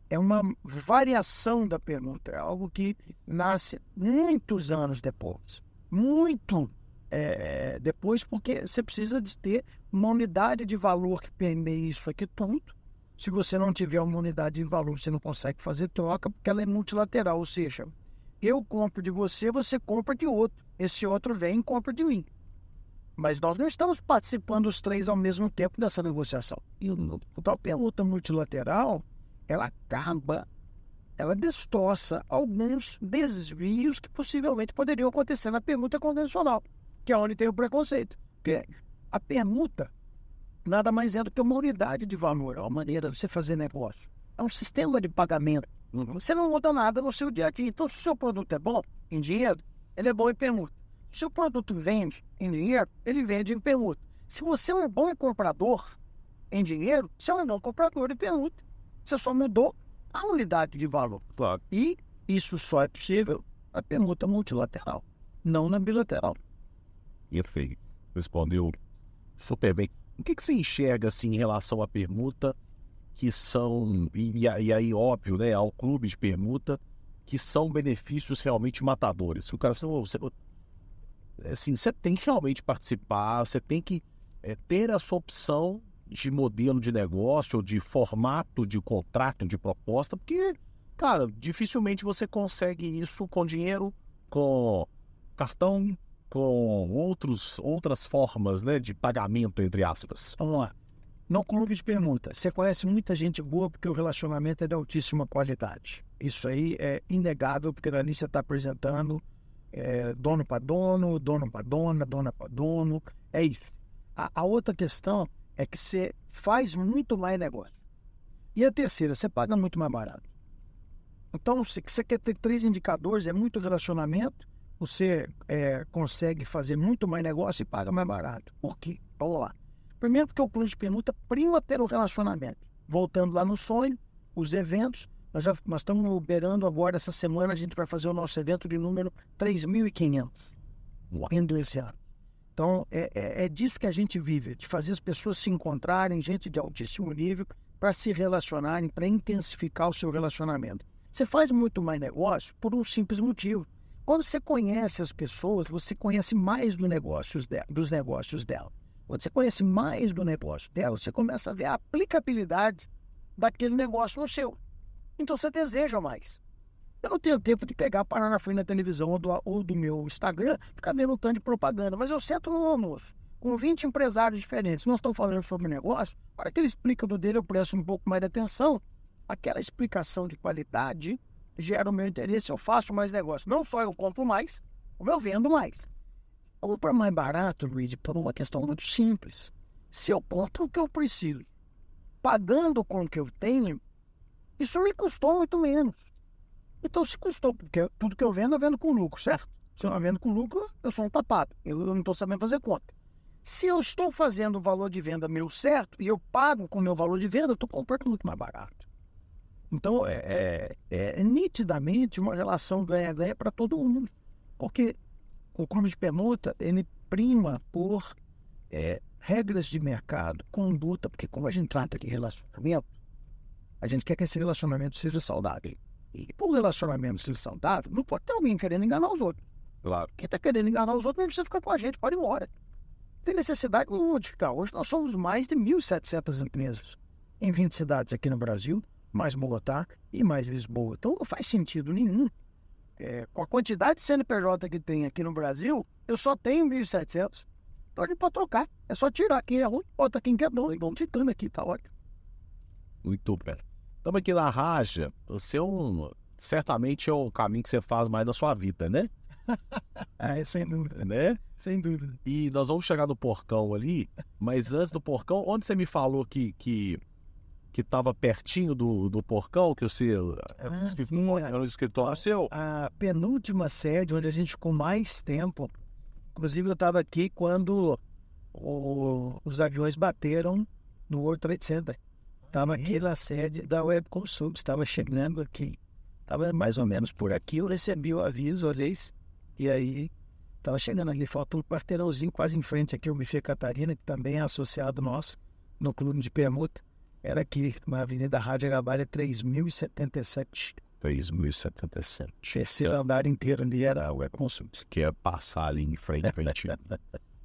é uma variação da permuta, é algo que nasce muitos anos depois. Depois, porque você precisa de ter uma unidade de valor que permeie isso aqui tudo. Se você não tiver uma unidade de valor, você não consegue fazer troca, porque ela é multilateral, ou seja, eu compro de você, você compra de outro. Esse outro vem e compra de mim. Mas nós não estamos participando os três ao mesmo tempo dessa negociação. E a permuta multilateral, ela destroça alguns desvios que possivelmente poderiam acontecer na permuta convencional, que é onde tem o preconceito. Porque a permuta nada mais é do que uma unidade de valor, é uma maneira de você fazer negócio. É um sistema de pagamento. Você não muda nada no seu dia a dia. Então, se o seu produto é bom em dinheiro, ele é bom em permuta. Se o produto vende em dinheiro, ele vende em permuta. Se você é um bom comprador em dinheiro, você é um bom comprador em permuta. Você só mudou a unidade de valor. Claro. E isso só é possível na permuta multilateral, não na bilateral. Perfeito. Respondeu super bem. O que você enxerga assim em relação à permuta, que são, e aí óbvio, né, ao clube de permuta, que são benefícios realmente matadores? O cara, você tem que realmente participar, você tem que ter a sua opção de modelo de negócio, de formato de contrato, de proposta, porque, cara, dificilmente você consegue isso com dinheiro, com cartão, com outras formas, né, de pagamento, entre aspas. Vamos lá. No clube de permuta, você conhece muita gente boa porque o relacionamento é de altíssima qualidade. Isso aí é inegável, porque ali você está apresentando dono para dono, dono para dona, dona para dono, é isso. A outra questão é que você faz muito mais negócio. E a terceira, você paga muito mais barato. Então, se você quer ter 3 indicadores, é muito relacionamento, você consegue fazer muito mais negócio e paga mais barato. Por quê? Vamos lá. Primeiro porque o clube de permuta prima pelo relacionamento. Voltando lá no sonho, os eventos, nós estamos operando agora, essa semana a gente vai fazer o nosso evento de número 3.500 indo esse ano. Então, é disso que a gente vive, de fazer as pessoas se encontrarem, gente de altíssimo nível, para se relacionarem, para intensificar o seu relacionamento. Você faz muito mais negócio por um simples motivo. Quando você conhece as pessoas, você conhece mais dos negócios dela. Quando você conhece mais do negócio dela, você começa a ver a aplicabilidade daquele negócio no seu. Então você deseja mais. Eu não tenho tempo de parar na frente da televisão ou do meu Instagram, ficar vendo um tanto de propaganda, mas eu sento no almoço com 20 empresários diferentes. Nós estamos falando sobre negócio, para que ele explica do dele, eu presto um pouco mais de atenção. Aquela explicação de qualidade gera o meu interesse, eu faço mais negócio. Não só eu compro mais, como eu vendo mais. Compra mais barato, Luigi, por uma questão muito simples. Se eu compro o que eu preciso, pagando com o que eu tenho, isso me custou muito menos. Então, se custou, porque tudo que eu vendo com lucro, certo? Se eu não vendo com lucro, eu sou um tapado. Eu não estou sabendo fazer conta. Se eu estou fazendo o valor de venda meu certo e eu pago com o meu valor de venda, eu estou comprando muito mais barato. Então, é nitidamente uma relação ganha-ganha para todo mundo. Porque o clube de permuta, ele prima por regras de mercado, conduta, porque como a gente trata de relacionamento, a gente quer que esse relacionamento seja saudável. E por relacionamento ser saudável, não pode ter alguém querendo enganar os outros. Claro. Quem está querendo enganar os outros não precisa ficar com a gente, pode ir embora. Não tem necessidade nenhuma de ficar. Hoje nós somos mais de 1.700 empresas em 20 cidades aqui no Brasil, mais Bogotá e mais Lisboa. Então não faz sentido nenhum. Com a quantidade de CNPJ que tem aqui no Brasil, eu só tenho 1.700. Então a gente pode trocar. É só tirar quem é ruim, bota quem quer dono e vamos ficando aqui, tá ótimo. Muito bem. Estamos aqui na Raja, você certamente é o caminho que você faz mais da sua vida, né? Sem dúvida. Né? Sem dúvida. E nós vamos chegar no porcão ali, mas antes do porcão, onde você me falou que estava pertinho do porcão, que você era um escritório seu? A penúltima sede onde a gente ficou mais tempo, inclusive eu estava aqui quando os aviões bateram no World Trade Center. Estava aqui na sede da Webconsult, estava chegando aqui, estava mais ou menos por aqui, eu recebi o aviso, olhei, e aí estava chegando ali, falta um quarteirãozinho quase em frente aqui, o Buffet Catarina, que também é associado nosso no clube de permuta, era aqui, na Avenida Rádio Arabalha 3077. 3077. Terceiro andar inteiro ali era a Webconsult. Que é passar ali em frente.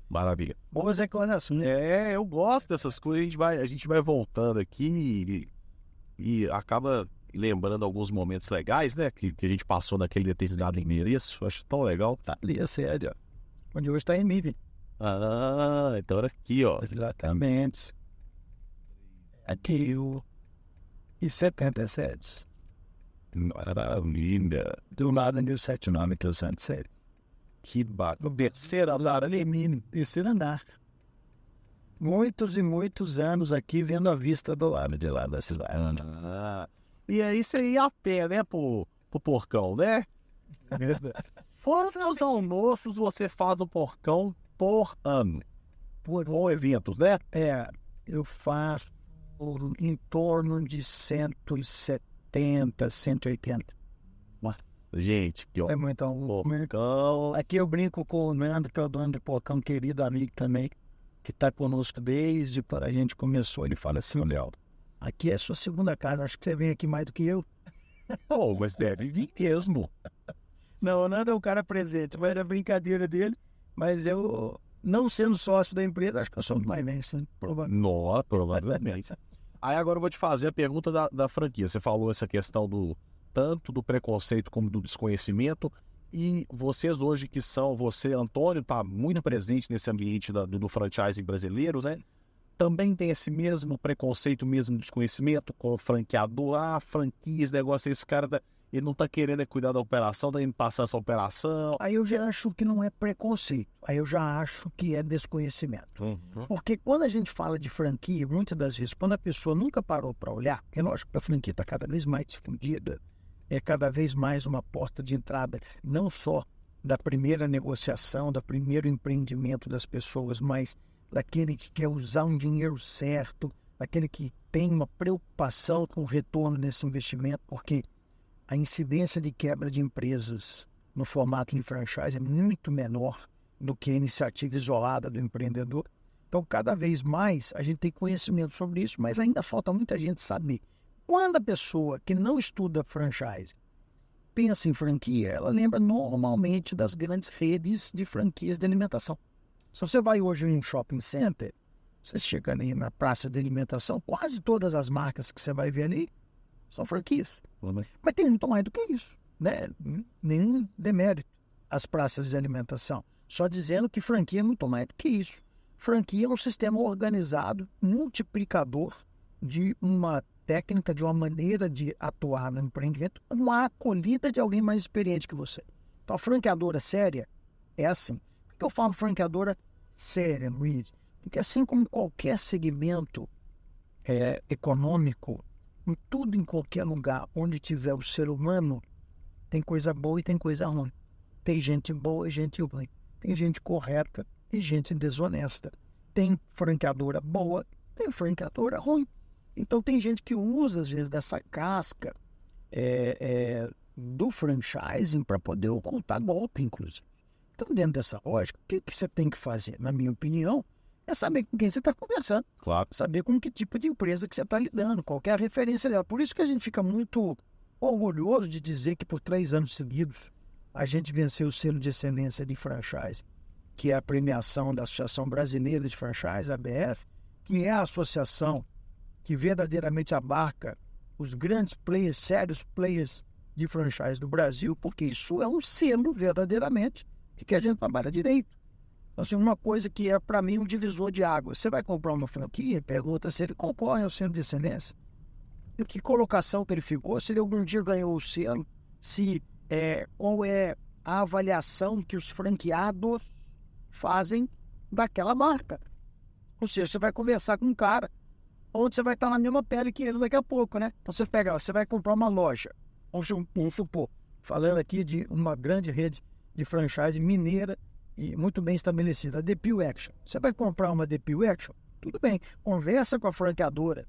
Maravilha. Boas recordações, né? Eu gosto dessas coisas. A gente vai voltando aqui e acaba lembrando alguns momentos legais, né? Que a gente passou naquele determinado endereço. Acho tão legal. Tá ali, é sério. Onde hoje está em Emílio. Ah, então era aqui, ó. Exatamente. Aqui e 77. Maravilha. Do lado do 79 que eu sempre sei. Que bacana. No terceiro andar ali, Emílio. Terceiro andar. Muitos e muitos anos aqui vendo a vista do lado de lá da cidade. E aí você ia a pé, né, pro porcão, né? Quantos almoços você faz no porcão por ano? Por eventos, né? Eu faço em torno de 170, 180. Gente, que É muito porcão. Aqui eu brinco com o Nando, que é o dono do porcão, querido amigo também, que está conosco desde quando a gente começou. Ele fala assim: Léo, aqui é sua segunda casa, acho que você vem aqui mais do que eu. Mas deve vir mesmo. Não, o Nando é um cara presente, mas é brincadeira dele, mas eu, não sendo sócio da empresa, acho que eu sou mais velho, né? Provavelmente. Aí agora eu vou te fazer a pergunta da franquia. Você falou essa questão tanto do preconceito como do desconhecimento, e vocês hoje você, Antônio, está muito presente nesse ambiente do franchising brasileiro, né? Também tem esse mesmo preconceito, mesmo desconhecimento com o franqueador, franquia, esse negócio, esse cara ele não está querendo cuidar da operação, está indo passar essa operação. Aí eu já acho que não é preconceito, aí eu já acho que é desconhecimento. Porque quando a gente fala de franquia, muitas das vezes, quando a pessoa nunca parou para olhar, é lógico que a franquia está cada vez mais difundida, é cada vez mais uma porta de entrada, não só da primeira negociação, do primeiro empreendimento das pessoas, mas daquele que quer usar um dinheiro certo, daquele que tem uma preocupação com o retorno desse investimento, porque a incidência de quebra de empresas no formato de franchise é muito menor do que a iniciativa isolada do empreendedor. Então, cada vez mais a gente tem conhecimento sobre isso, mas ainda falta muita gente saber. Quando a pessoa que não estuda franchise pensa em franquia, ela lembra normalmente das grandes redes de franquias de alimentação. Se você vai hoje em um shopping center, você chega ali na praça de alimentação, quase todas as marcas que você vai ver ali são franquias. Mas tem muito mais do que isso, né? Nenhum demérito às praças de alimentação. Só dizendo que franquia é muito mais do que isso. Franquia é um sistema organizado, multiplicador de uma técnica, de uma maneira de atuar no empreendimento, uma acolhida de alguém mais experiente que você. Então, a franqueadora séria é assim. Por que eu falo franqueadora séria, Luiz? Porque assim como qualquer segmento econômico, em tudo, em qualquer lugar onde tiver o ser humano, tem coisa boa e tem coisa ruim. Tem gente boa e gente ruim. Tem gente correta e gente desonesta. Tem franqueadora boa, tem franqueadora ruim. Então tem gente que usa, às vezes, dessa casca do franchising para poder ocultar golpe, inclusive. Então, dentro dessa lógica, o que você tem que fazer, na minha opinião, é saber com quem você está conversando. Claro. Saber com que tipo de empresa que você está lidando, qual que é a referência dela. Por isso que a gente fica muito orgulhoso de dizer que por 3 anos seguidos a gente venceu o selo de excelência de franchise, que é a premiação da Associação Brasileira de Franchise, a ABF, que é a associação que verdadeiramente abarca os grandes players, sérios players de franchise do Brasil, porque isso é um selo verdadeiramente de que a gente trabalha direito. Então, assim, uma coisa que é, para mim, um divisor de águas. Você vai comprar uma franquia, pergunta se ele concorre ao selo de excelência. E que colocação que ele ficou, se ele algum dia ganhou o selo, qual é a avaliação que os franqueados fazem daquela marca. Ou seja, você vai conversar com um cara onde você vai estar na mesma pele que ele daqui a pouco, né? Então você vai comprar uma loja, vamos supor, falando aqui de uma grande rede de franchise mineira e muito bem estabelecida, a Depiu Action. Você vai comprar uma Depiu Action? Tudo bem, conversa com a franqueadora,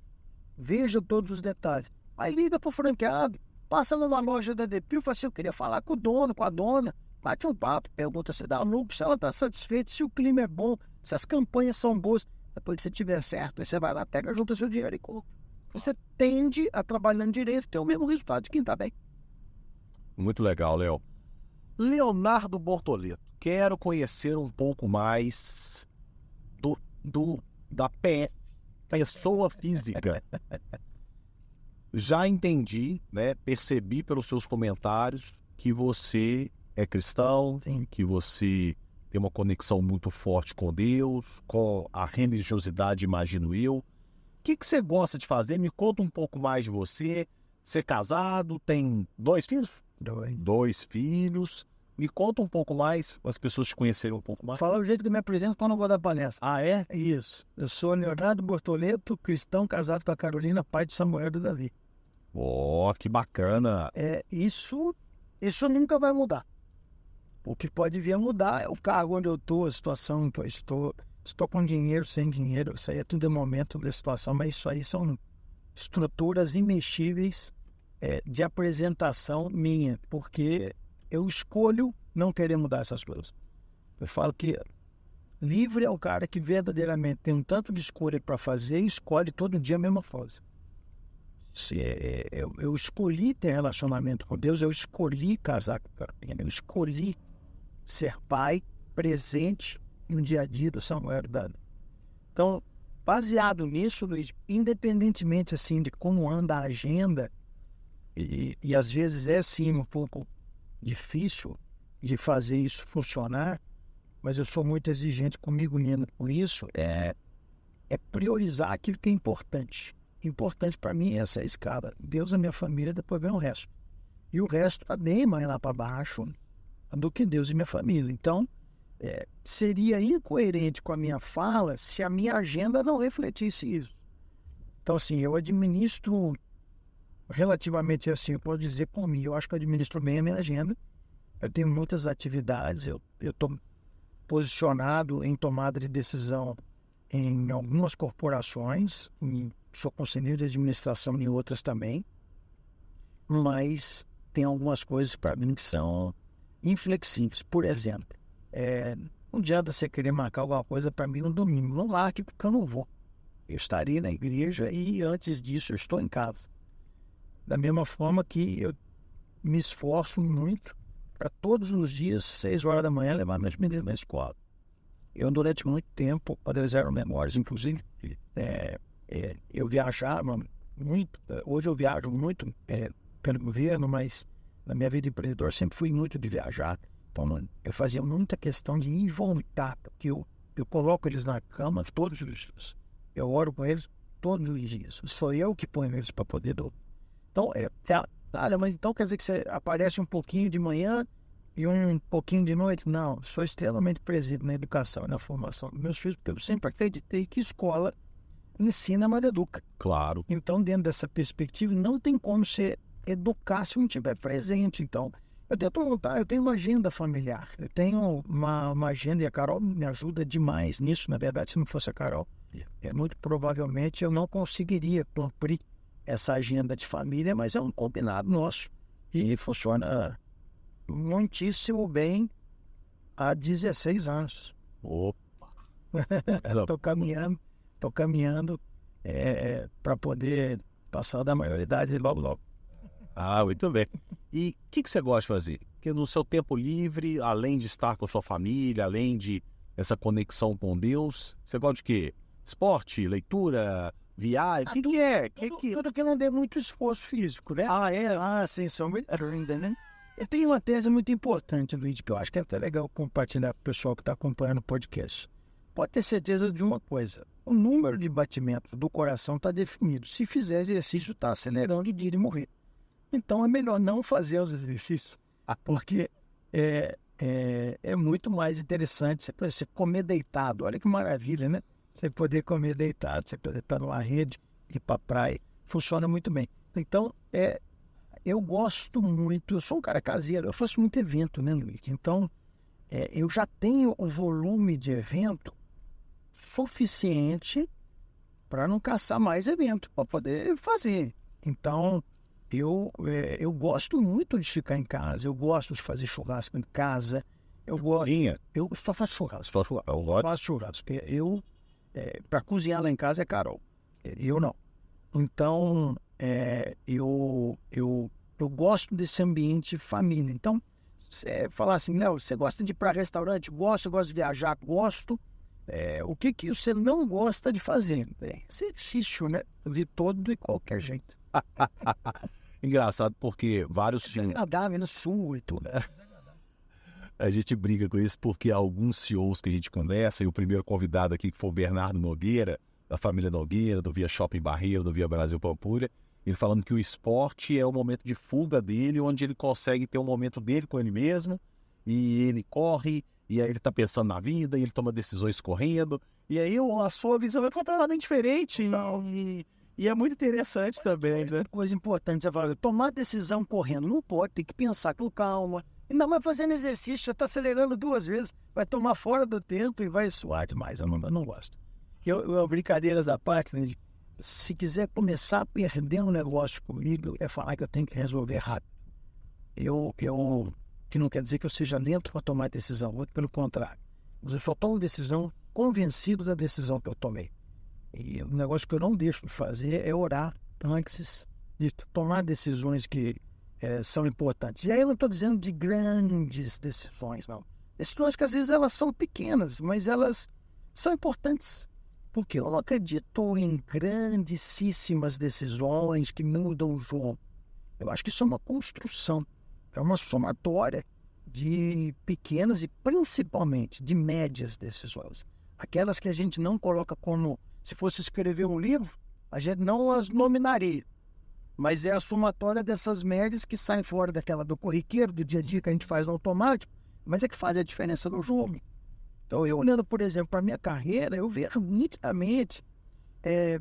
veja todos os detalhes, aí liga para o franqueado, passa numa loja da Depiu, fala assim, eu queria falar com o dono, com a dona, bate um papo, pergunta se dá lucro, se ela está satisfeita, se o clima é bom, se as campanhas são boas. Depois que você tiver certo, aí você vai lá, pega, junta seu dinheiro e compra. Você tende a trabalhando direito, ter o mesmo resultado de quem está bem. Muito legal, Léo. Leonardo Bortoleto, quero conhecer um pouco mais da PF, pessoa física. Já entendi, né? Percebi pelos seus comentários que você é cristão, Sim. que você tem uma conexão muito forte com Deus, com a religiosidade, imagino eu. O que você gosta de fazer? Me conta um pouco mais de você. Você é casado, tem 2 filhos? 2 filhos. Me conta um pouco mais, para as pessoas te conhecerem um pouco mais. Fala o jeito que eu me apresento quando eu vou dar palestra. Ah, é? Isso. Eu sou Leonardo Bortoleto, cristão, casado com a Carolina, pai de Samuel e do Davi. Oh, que bacana. Isso nunca vai mudar. O que pode vir a mudar é o cargo onde eu estou, a situação que eu estou. Estou com dinheiro, sem dinheiro, isso aí é tudo momento da situação, mas isso aí são estruturas imexíveis de apresentação minha, porque eu escolho não querer mudar essas coisas. Eu falo que livre é o cara que verdadeiramente tem um tanto de escolha para fazer e escolhe todo dia a mesma coisa. Eu escolhi ter relacionamento com Deus, eu escolhi casar com a Carolina, eu escolhi ser pai presente no dia a dia do Samuel Dada. Então, baseado nisso, Luiz, independentemente assim de como anda a agenda, e às vezes é sim um pouco difícil de fazer isso funcionar, mas eu sou muito exigente comigo mesmo com isso, é priorizar aquilo que é importante. Importante para mim é essa escala. Deus, a minha família, depois vem o resto. E o resto está bem mais lá para baixo do que Deus e minha família. Então, seria incoerente com a minha fala se a minha agenda não refletisse isso. Então, assim, eu administro relativamente assim, eu posso dizer por mim, eu acho que eu administro bem a minha agenda. Eu tenho muitas atividades, eu estou posicionado em tomada de decisão em algumas corporações, sou conselheiro de administração em outras também, mas tem algumas coisas para mim que são inflexíveis. Por exemplo, um dia você querer marcar alguma coisa para mim no domingo, não marque porque eu não vou. Eu estarei na igreja e antes disso eu estou em casa. Da mesma forma que eu me esforço muito para todos os dias, 6 horas da manhã, levar meus meninos na escola. Eu, durante muito tempo, quando eles eram menores, inclusive, eu viajava muito. Hoje eu viajo muito pelo governo, mas na minha vida de empreendedor sempre fui muito de viajar. Então, eu fazia muita questão de ir e voltar, porque eu coloco eles na cama todos os dias. Eu oro com eles todos os dias. Sou eu que ponho eles para poder dormir. Então, olha, mas então quer dizer que você aparece um pouquinho de manhã e um pouquinho de noite? Não, sou extremamente presente na educação e na formação dos meus filhos, porque eu sempre acreditei que escola ensina, mas educa. Claro. Então, dentro dessa perspectiva, não tem como você educar se não estiver presente. Então, eu tento montar, eu tenho uma agenda familiar, eu tenho uma agenda, e a Carol me ajuda demais nisso. Na verdade, se não fosse a Carol, muito provavelmente eu não conseguiria cumprir essa agenda de família, mas é um combinado nosso e funciona muitíssimo bem há 16 anos. Opa! Estou caminhando para poder passar da maioridade logo, logo. Ah, muito bem. E o que você gosta de fazer? Porque no seu tempo livre, além de estar com a sua família, além de essa conexão com Deus, você gosta de quê? Esporte, leitura, viagem? O que é? Tudo que não dê muito esforço físico, né? Sem sombra de dúvida, né? Eu tenho uma tese muito importante, Luiz, que eu acho que é até legal compartilhar com o pessoal que está acompanhando o podcast. Pode ter certeza de uma coisa: o número de batimentos do coração está definido. Se fizer exercício, está acelerando o dia de morrer. Então é melhor não fazer os exercícios, porque é muito mais interessante você comer deitado. Olha que maravilha, né? Você poder comer deitado, você poder estar numa rede, ir para a praia, funciona muito bem. Então, eu gosto muito, eu sou um cara caseiro, eu faço muito evento, né, Luiz? Então, eu já tenho um volume de evento suficiente para não caçar mais evento, para poder fazer. Então, eu gosto muito de ficar em casa, eu gosto de fazer churrasco em casa, eu só faço churrasco. Eu faço churrasco, porque para cozinhar lá em casa é Carol, eu não. Então, eu gosto desse ambiente família. Então, você falar assim, Léo, você gosta de ir para restaurante? Gosto, eu gosto de viajar? Gosto. O que você não gosta de fazer? Exercício, né? De todo e qualquer jeito. Engraçado, porque vários... É agradável, né? Sul e tudo. A gente briga com isso porque alguns CEOs que a gente conversa, e o primeiro convidado aqui que foi o Bernardo Nogueira, da família Nogueira, do Via Shopping Barreiro, do Via Brasil Pampulha, ele falando que o esporte é o momento de fuga dele, onde ele consegue ter um momento dele com ele mesmo, e ele corre, e aí ele tá pensando na vida, e ele toma decisões correndo, e aí a sua visão é completamente diferente, e é muito interessante também, né? Coisa importante, você fala, tomar decisão correndo, não pode, tem que pensar com calma, ainda mais fazendo exercício, já está acelerando 2 vezes, vai tomar fora do tempo e vai suar demais, eu não gosto. Brincadeiras à parte, né? Se quiser começar a perder um negócio comigo, é falar que eu tenho que resolver rápido. Que não quer dizer que eu seja lento para tomar decisão, muito pelo contrário. Mas eu só tomo decisão convencido da decisão que eu tomei. E o negócio que eu não deixo de fazer é orar antes de tomar decisões que são importantes. E aí eu não estou dizendo de grandes decisões, não. Decisões que às vezes elas são pequenas, mas elas são importantes. Porque eu não acredito em grandíssimas decisões que mudam o jogo. Eu acho que isso é uma construção, é uma somatória de pequenas e principalmente de médias decisões. Aquelas que a gente não coloca como, se fosse escrever um livro, a gente não as nominaria. mas é a somatória dessas médias que saem fora daquela do corriqueiro, do dia a dia que a gente faz no automático, mas é que faz a diferença no jogo. Então, eu olhando, por exemplo, para a minha carreira, eu vejo nitidamente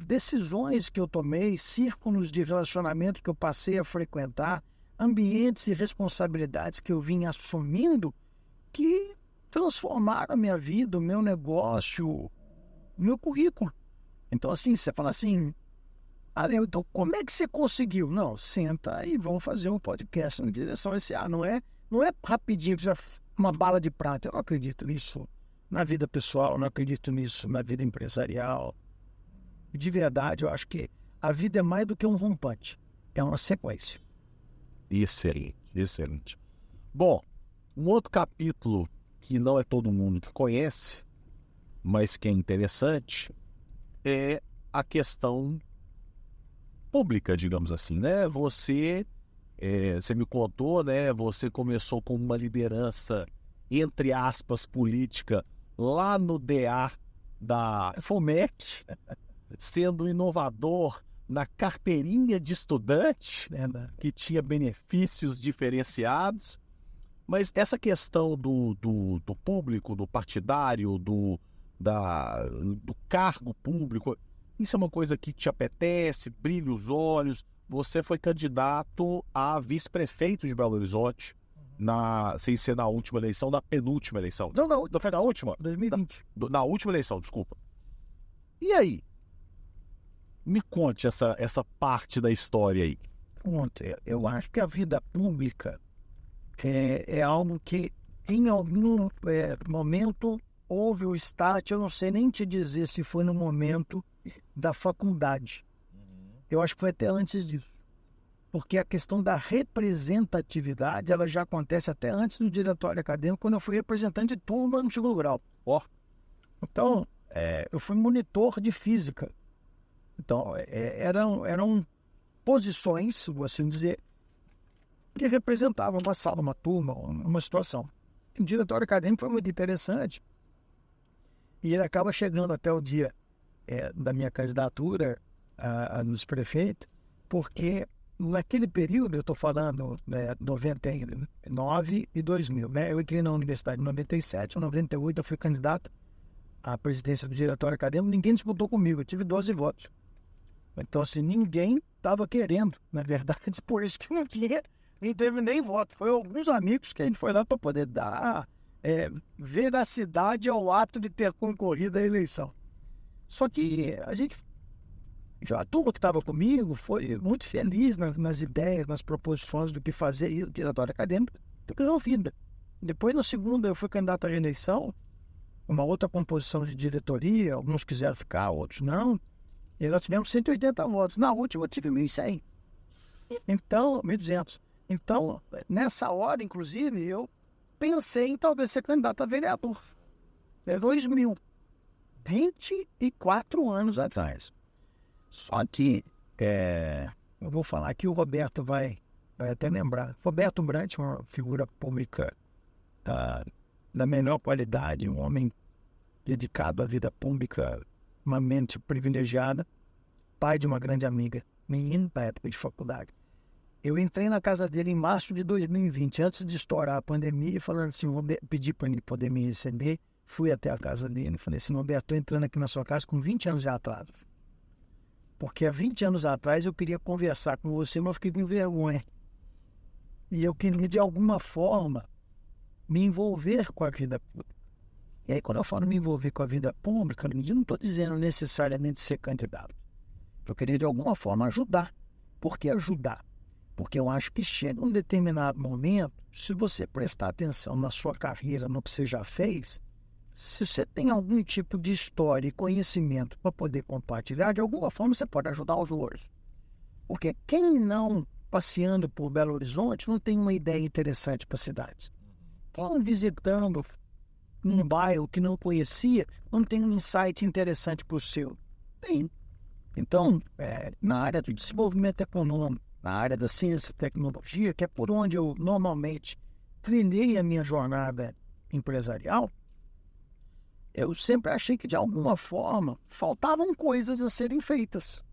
decisões que eu tomei, círculos de relacionamento que eu passei a frequentar, ambientes e responsabilidades que eu vim assumindo que transformaram a minha vida, o meu negócio, o meu currículo. Então, assim, você fala assim, então, como é que você conseguiu? Não, senta e vamos fazer um podcast na direção SA. Não é rapidinho, uma bala de prata. Eu não acredito nisso na vida pessoal, não acredito nisso na vida empresarial. De verdade, eu acho que a vida é mais do que um rompante. É uma sequência. Excelente, excelente. Bom, um outro capítulo que não é todo mundo que conhece, mas que é interessante, é a questão pública, digamos assim, né? Você me contou, né? Você começou com uma liderança, entre aspas, política, lá no DA da FOMEC, sendo inovador na carteirinha de estudante, que tinha benefícios diferenciados. Mas essa questão do público, do partidário, do cargo público, isso é uma coisa que te apetece, brilha os olhos. Você foi candidato a vice-prefeito de Belo Horizonte, sem ser na última eleição, na penúltima eleição. Não, foi na última? 2020. Na última eleição, desculpa. E aí? Me conte essa parte da história aí. Pronto, eu acho que a vida pública é algo que em algum momento houve o start, eu não sei nem te dizer se foi no momento da faculdade. Eu acho que foi até antes disso. Porque a questão da representatividade, ela já acontece até antes do diretório acadêmico, quando eu fui representante de turma no segundo grau. Então, eu fui monitor de física. Então, eram posições, vou assim dizer, que representavam uma sala, uma turma, uma situação. O diretório acadêmico foi muito interessante. E ele acaba chegando até o dia da minha candidatura a vice-prefeito, porque naquele período, eu estou falando 99 e 2000, né? Eu entrei na universidade em 97, em 98 eu fui candidato à presidência do diretório acadêmico, ninguém disputou comigo, eu tive 12 votos. Então, assim, ninguém estava querendo, na verdade, por isso que não teve nem voto. Foi alguns amigos que a gente foi lá para poder dar veracidade ao ato de ter concorrido à eleição. Só que a turma que estava comigo foi muito feliz nas ideias, nas proposições do que fazer, e o diretório acadêmico ganhou vida. Depois, no segundo, eu fui candidato à reeleição, uma outra composição de diretoria, alguns quiseram ficar, outros não. E nós tivemos 180 votos. Na última eu tive 1.100. Então, 1.200. Então, nessa hora, inclusive, eu pensei em talvez ser candidato a vereador. É 2000. 24 anos atrás. Só que, eu vou falar que o Roberto vai até lembrar. Roberto Brant, uma figura pública da melhor qualidade, um homem dedicado à vida pública, uma mente privilegiada, pai de uma grande amiga, menino da época de faculdade. Eu entrei na casa dele em março de 2020, antes de estourar a pandemia, falando assim, pedi para ele poder me receber, fui até a casa dele, falei assim, Roberto, estou entrando aqui na sua casa com 20 anos de atraso. Porque há 20 anos atrás eu queria conversar com você, mas eu fiquei com vergonha. E eu queria, de alguma forma, me envolver com a vida pública. E aí, quando eu falo me envolver com a vida pública, eu não estou dizendo necessariamente ser candidato. Eu queria, de alguma forma, ajudar. Por que ajudar? Porque eu acho que chega um determinado momento, se você prestar atenção na sua carreira, no que você já fez, se você tem algum tipo de história e conhecimento para poder compartilhar, de alguma forma você pode ajudar os outros. Porque quem não, passeando por Belo Horizonte, não tem uma ideia interessante para a cidade. Quem visitando num bairro que não conhecia, não tem um insight interessante para o seu. Tem. Então, na área do desenvolvimento econômico, na área da ciência e tecnologia, que é por onde eu normalmente trilhei a minha jornada empresarial, eu sempre achei que, de alguma forma, faltavam coisas a serem feitas.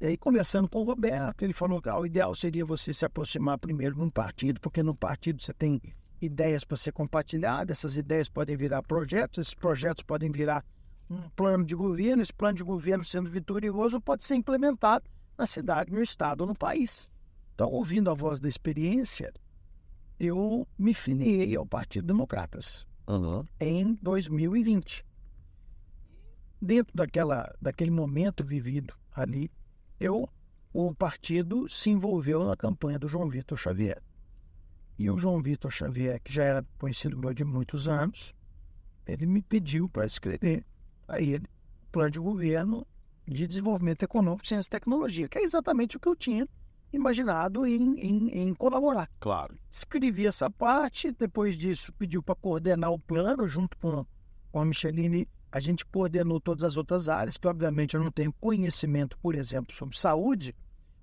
E aí, conversando com o Roberto, ele falou que o ideal seria você se aproximar primeiro de um partido, porque no partido você tem ideias para ser compartilhadas, essas ideias podem virar projetos, esses projetos podem virar um plano de governo, esse plano de governo sendo vitorioso pode ser implementado na cidade, no estado ou no país. Então, ouvindo a voz da experiência, eu me filiei ao Partido Democratas em 2020. Dentro daquele momento vivido ali, o partido se envolveu na campanha do João Vitor Xavier. E o João Vitor Xavier, que já era conhecido meu de muitos anos, ele me pediu para escrever a ele o plano de governo de desenvolvimento econômico, ciência e tecnologia, que é exatamente o que eu tinha imaginado em colaborar. Claro. Escrevi essa parte, depois disso pediu para coordenar o plano junto com a Micheline. A gente coordenou todas as outras áreas, que obviamente eu não tenho conhecimento, por exemplo, sobre saúde,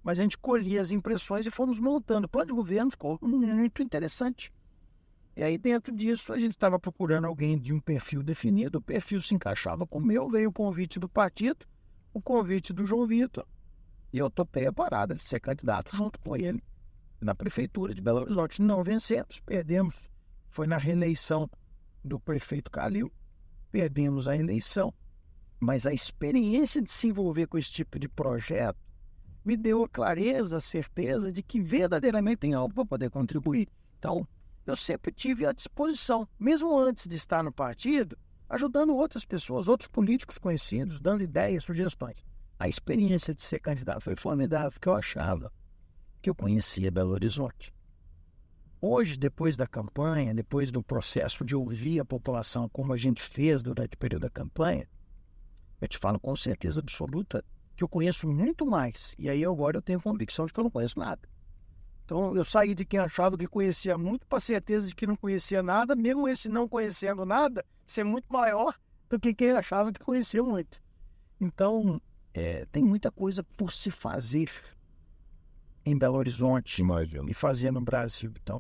mas a gente colhia as impressões e fomos montando. O plano de governo ficou muito interessante. E aí, dentro disso, a gente estava procurando alguém de um perfil definido, o perfil se encaixava com o meu, veio o convite do partido, o convite do João Vitor, e eu topei a parada de ser candidato junto com ele na prefeitura de Belo Horizonte. Não vencemos, perdemos. Foi na reeleição do prefeito Calil. Perdemos a eleição, mas a experiência de se envolver com esse tipo de projeto me deu a clareza, a certeza de que verdadeiramente tem algo para poder contribuir. Então, eu sempre tive à disposição, mesmo antes de estar no partido, ajudando outras pessoas, outros políticos conhecidos, dando ideias, sugestões. A experiência de ser candidato foi formidável, porque eu achava que eu conhecia Belo Horizonte. Hoje, depois da campanha, depois do processo de ouvir a população, como a gente fez durante o período da campanha, eu te falo com certeza absoluta que eu conheço muito mais. E aí agora eu tenho convicção de que eu não conheço nada. Então eu saí de quem achava que conhecia muito para a certeza de que não conhecia nada, mesmo esse não conhecendo nada, ser muito maior do que quem achava que conhecia muito. Então, tem muita coisa por se fazer em Belo Horizonte e fazer no Brasil. Então,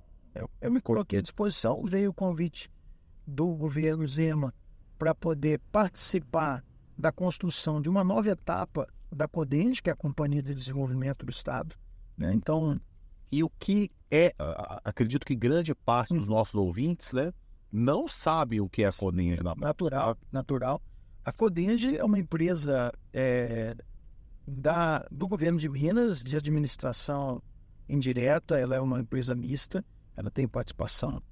eu me coloquei à disposição, veio o convite do governo Zema para poder participar da construção de uma nova etapa da CODENGE, que é a Companhia de Desenvolvimento do Estado, né? Então, E o que acredito que grande parte dos nossos ouvintes, né, não sabe o que é a CODENGE na natural. A CODENGE é uma empresa do governo de Minas, de administração indireta. Ela é uma empresa mista, ela tem participação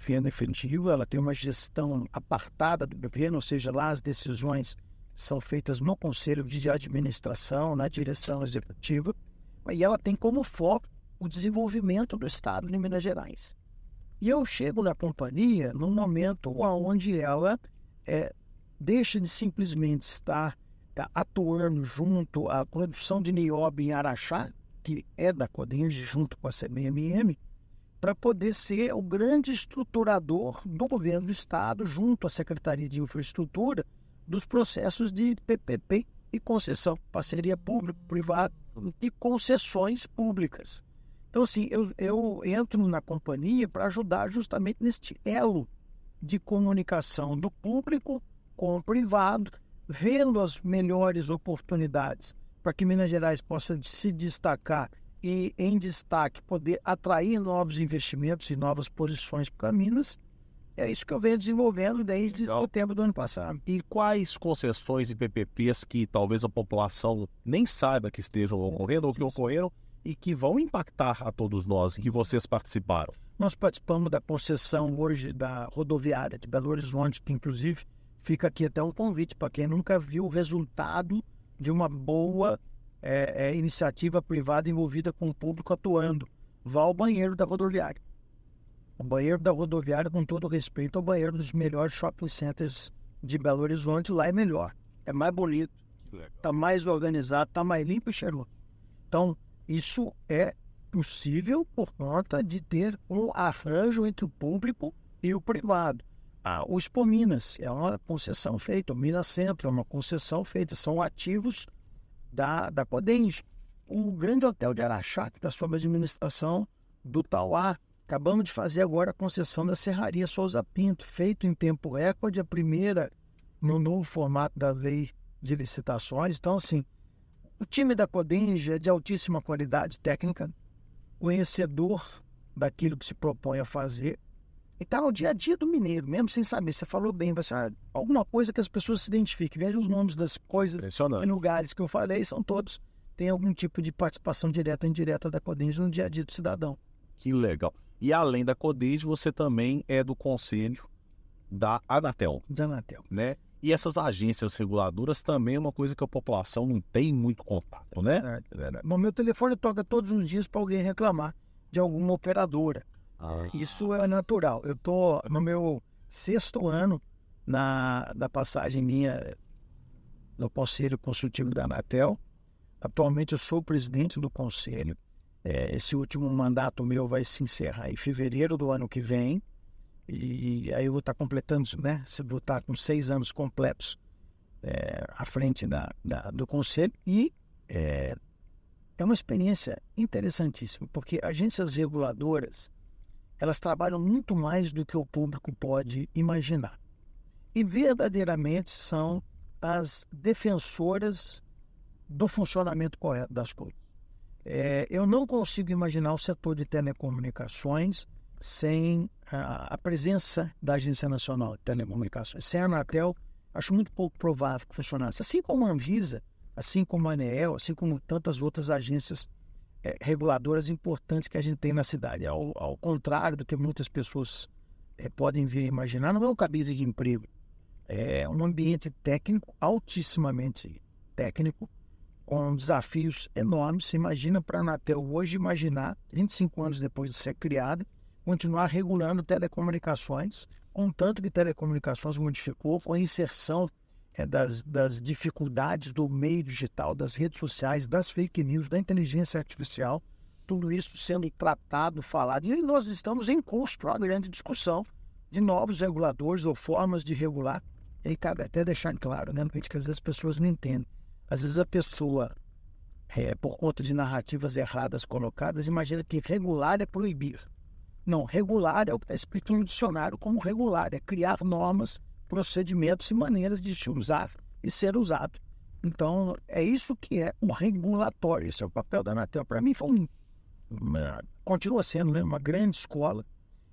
efetiva, ela tem uma gestão apartada do governo, ou seja, lá as decisões são feitas no conselho de administração, na direção executiva, e ela tem como foco o desenvolvimento do Estado de Minas Gerais. E eu chego na companhia num momento onde ela deixa de simplesmente estar atuando junto à produção de nióbio em Araxá, que é da CODENGE, junto com a CBMM, para poder ser o grande estruturador do governo do Estado, junto à Secretaria de Infraestrutura, dos processos de PPP e concessão, parceria público-privada e concessões públicas. Então, assim, eu entro na companhia para ajudar justamente neste elo de comunicação do público com o privado, vendo as melhores oportunidades para que Minas Gerais possa se destacar e, em destaque, poder atrair novos investimentos e novas posições para Minas. É isso que eu venho desenvolvendo desde setembro do ano passado. E quais concessões e PPPs que talvez a população nem saiba que estejam ocorrendo ou que ocorreram e que vão impactar a todos nós e que vocês participaram? Nós participamos da concessão hoje da rodoviária de Belo Horizonte, que inclusive fica aqui até um convite para quem nunca viu o resultado de uma boa iniciativa privada envolvida com o público atuando. Vá ao banheiro da rodoviária. O banheiro da rodoviária, com todo respeito, é o banheiro dos melhores shopping centers de Belo Horizonte. Lá é melhor, é mais bonito, está mais organizado, está mais limpo e cheiroso. Então, isso é possível por conta de ter um arranjo entre o público e o privado. O Expo Minas é uma concessão feita, o Minas Centro é uma concessão feita, são ativos da CODENGE. O grande hotel de Araxá, que está sob a administração do Tauá. Acabamos de fazer agora a concessão da Serraria Souza Pinto, feito em tempo recorde, a primeira no novo formato da lei de licitações. Então, assim, O time da Codenge é de altíssima qualidade técnica, conhecedor daquilo que se propõe a fazer, e está no dia a dia do mineiro, mesmo sem saber. Você falou bem, alguma coisa que as pessoas se identifiquem. Veja os nomes das coisas e lugares que eu falei, são todos, tem algum tipo de participação direta ou indireta da Codenge no dia a dia do cidadão. Que legal. E além da Codenge, você também é do conselho da Anatel. Da Anatel. Né? E essas agências reguladoras também é uma coisa que a população não tem muito contato, né? Bom, meu telefone toca todos os dias para alguém reclamar de alguma operadora. Isso é natural. Eu estou no meu 6º ano da passagem minha no Conselho Consultivo da Anatel. Atualmente eu sou o presidente do Conselho. Esse último mandato meu vai se encerrar em fevereiro do ano que vem. E aí eu vou estar completando, né? Vou estar com 6 anos completos à frente do Conselho. E é uma experiência interessantíssima, porque agências reguladoras, elas trabalham muito mais do que o público pode imaginar. E verdadeiramente são as defensoras do funcionamento correto das coisas. Eu não consigo imaginar o setor de telecomunicações sem a presença da Agência Nacional de Telecomunicações. Sem a Anatel, acho muito pouco provável que funcionasse. Assim como a Anvisa, assim como a ANEEL, assim como tantas outras agências reguladoras importantes que a gente tem na cidade. Ao contrário do que muitas pessoas podem ver e imaginar, não é um cabide de emprego. É um ambiente técnico, altissimamente técnico, com desafios enormes. Você imagina para a Anatel hoje, 25 anos depois de ser criada, continuar regulando telecomunicações, com o tanto que telecomunicações modificou, com a inserção das dificuldades do meio digital, das redes sociais, das fake news, da inteligência artificial, tudo isso sendo tratado, falado. E nós estamos em curso, uma grande discussão de novos reguladores ou formas de regular. E aí cabe até deixar claro, né, que às vezes as pessoas não entendem. Às vezes a pessoa, por conta de narrativas erradas colocadas, imagina que regular é proibir. Não, regular é o que está escrito no dicionário como regular, é criar normas, procedimentos e maneiras de se usar e ser usado. Então, é isso que é o regulatório. Esse é o papel da Anatel. Para mim, continua sendo, né, uma grande escola.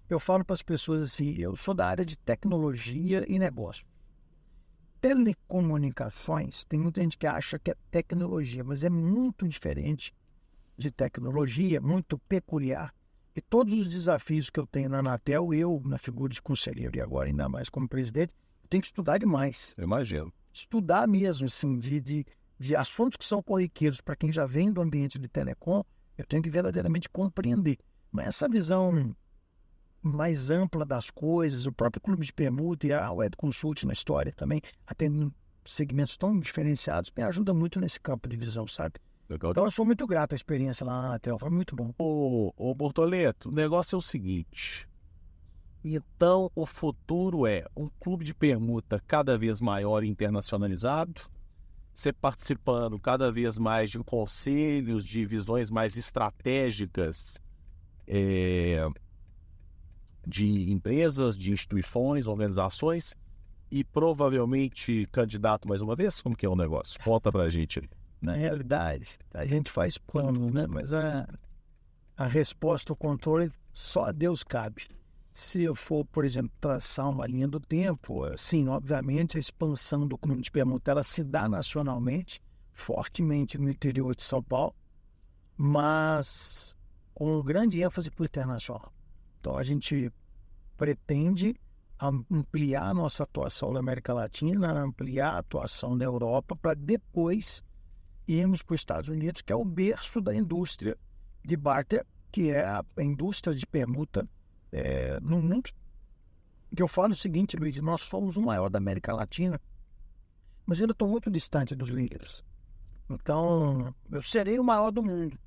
Eu falo para as pessoas assim, eu sou da área de tecnologia e negócio. Telecomunicações, tem muita gente que acha que é tecnologia, mas é muito diferente de tecnologia, muito peculiar. E todos os desafios que eu tenho na Anatel, eu, na figura de conselheiro e agora ainda mais como presidente, eu tenho que estudar demais. Eu imagino. Estudar mesmo, assim, de assuntos que são corriqueiros para quem já vem do ambiente de telecom, eu tenho que verdadeiramente compreender. Mas essa visão mais ampla das coisas, o próprio Clube de Permuta e a Web Consult na história também, atendendo segmentos tão diferenciados, me ajuda muito nesse campo de visão, sabe? Legal. Então eu sou muito grato à experiência lá na Anatel, foi muito bom. Ô Bortoleto, o negócio é o seguinte, então o futuro é um clube de permuta cada vez maior e internacionalizado, você participando cada vez mais de conselhos, de visões mais estratégicas de empresas, de instituições, organizações e provavelmente candidato mais uma vez? Como que é o negócio? Conta pra gente aí. Na realidade, a gente faz plano, né? Mas a resposta, o controle, só a Deus cabe. Se eu for, por exemplo, traçar uma linha do tempo, sim, obviamente a expansão do Clube de Permuta, ela se dá nacionalmente, fortemente no interior de São Paulo, mas com grande ênfase para o internacional. Então a gente pretende ampliar a nossa atuação na América Latina, ampliar a atuação na Europa, para depois irmos para os Estados Unidos, que é o berço da indústria de barter, que é a indústria de permuta no mundo. Que eu falo o seguinte, Luiz, nós somos o maior da América Latina, mas ainda estou muito distante dos líderes. Então, eu serei o maior do mundo,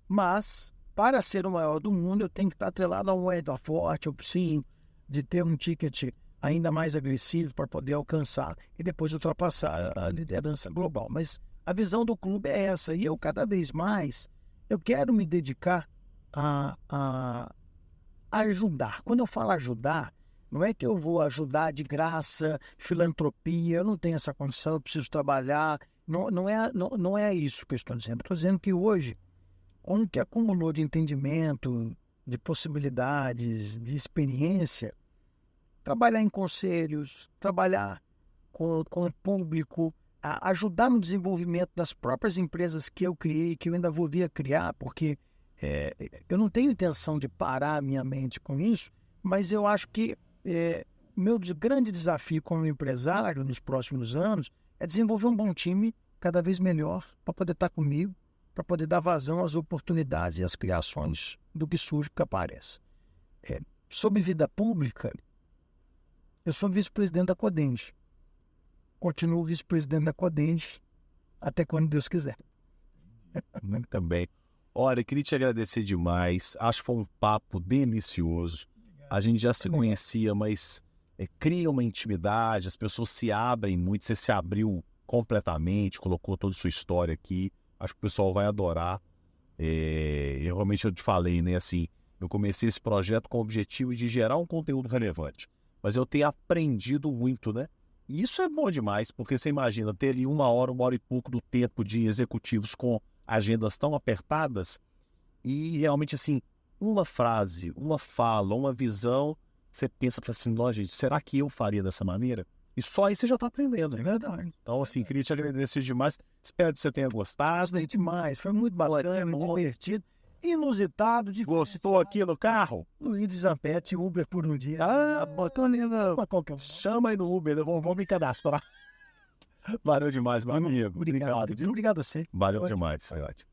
mas para ser o maior do mundo, eu tenho que estar atrelado a uma moeda forte, eu preciso de ter um ticket ainda mais agressivo para poder alcançar e depois ultrapassar a liderança global. Mas a visão do clube é essa, e eu cada vez mais, eu quero me dedicar a ajudar. Quando eu falo ajudar, não é que eu vou ajudar de graça, filantropia, eu não tenho essa condição, eu preciso trabalhar, Não é isso que eu estou dizendo. Estou dizendo que hoje, com o que acumulou de entendimento, de possibilidades, de experiência, trabalhar em conselhos, trabalhar com o público, ajudar no desenvolvimento das próprias empresas que eu criei, que eu ainda vou vir a criar, porque eu não tenho intenção de parar a minha mente com isso, mas eu acho que meu grande desafio como empresário nos próximos anos é desenvolver um bom time cada vez melhor para poder estar comigo, para poder dar vazão às oportunidades e às criações do que surge, que aparece. Sobre vida pública, eu sou vice-presidente da Codende. Continuo vice-presidente da Codende até quando Deus quiser. Muito bem. Olha, eu queria te agradecer demais. Acho que foi um papo delicioso. A gente já se conhecia, mas cria uma intimidade, as pessoas se abrem muito. Você se abriu completamente, colocou toda a sua história aqui. Acho que o pessoal vai adorar. Realmente eu te falei, né? Assim, eu comecei esse projeto com o objetivo de gerar um conteúdo relevante. Mas eu tenho aprendido muito, né? E isso é bom demais, porque você imagina ter ali uma hora e pouco do tempo de executivos com agendas tão apertadas e realmente assim, uma frase, uma fala, uma visão, você pensa assim, nossa gente, será que eu faria dessa maneira? E só aí você já está aprendendo. É verdade. Então assim, queria te agradecer demais, espero que você tenha gostado. Gostei demais, foi muito bacana, divertido, inusitado. Gostou aqui no carro? Luiz Zampete, Uber por um dia. Bacana. Chama aí no Uber, vou me cadastrar. Valeu demais, meu amigo. Obrigado a você. Valeu demais. Foi ótimo.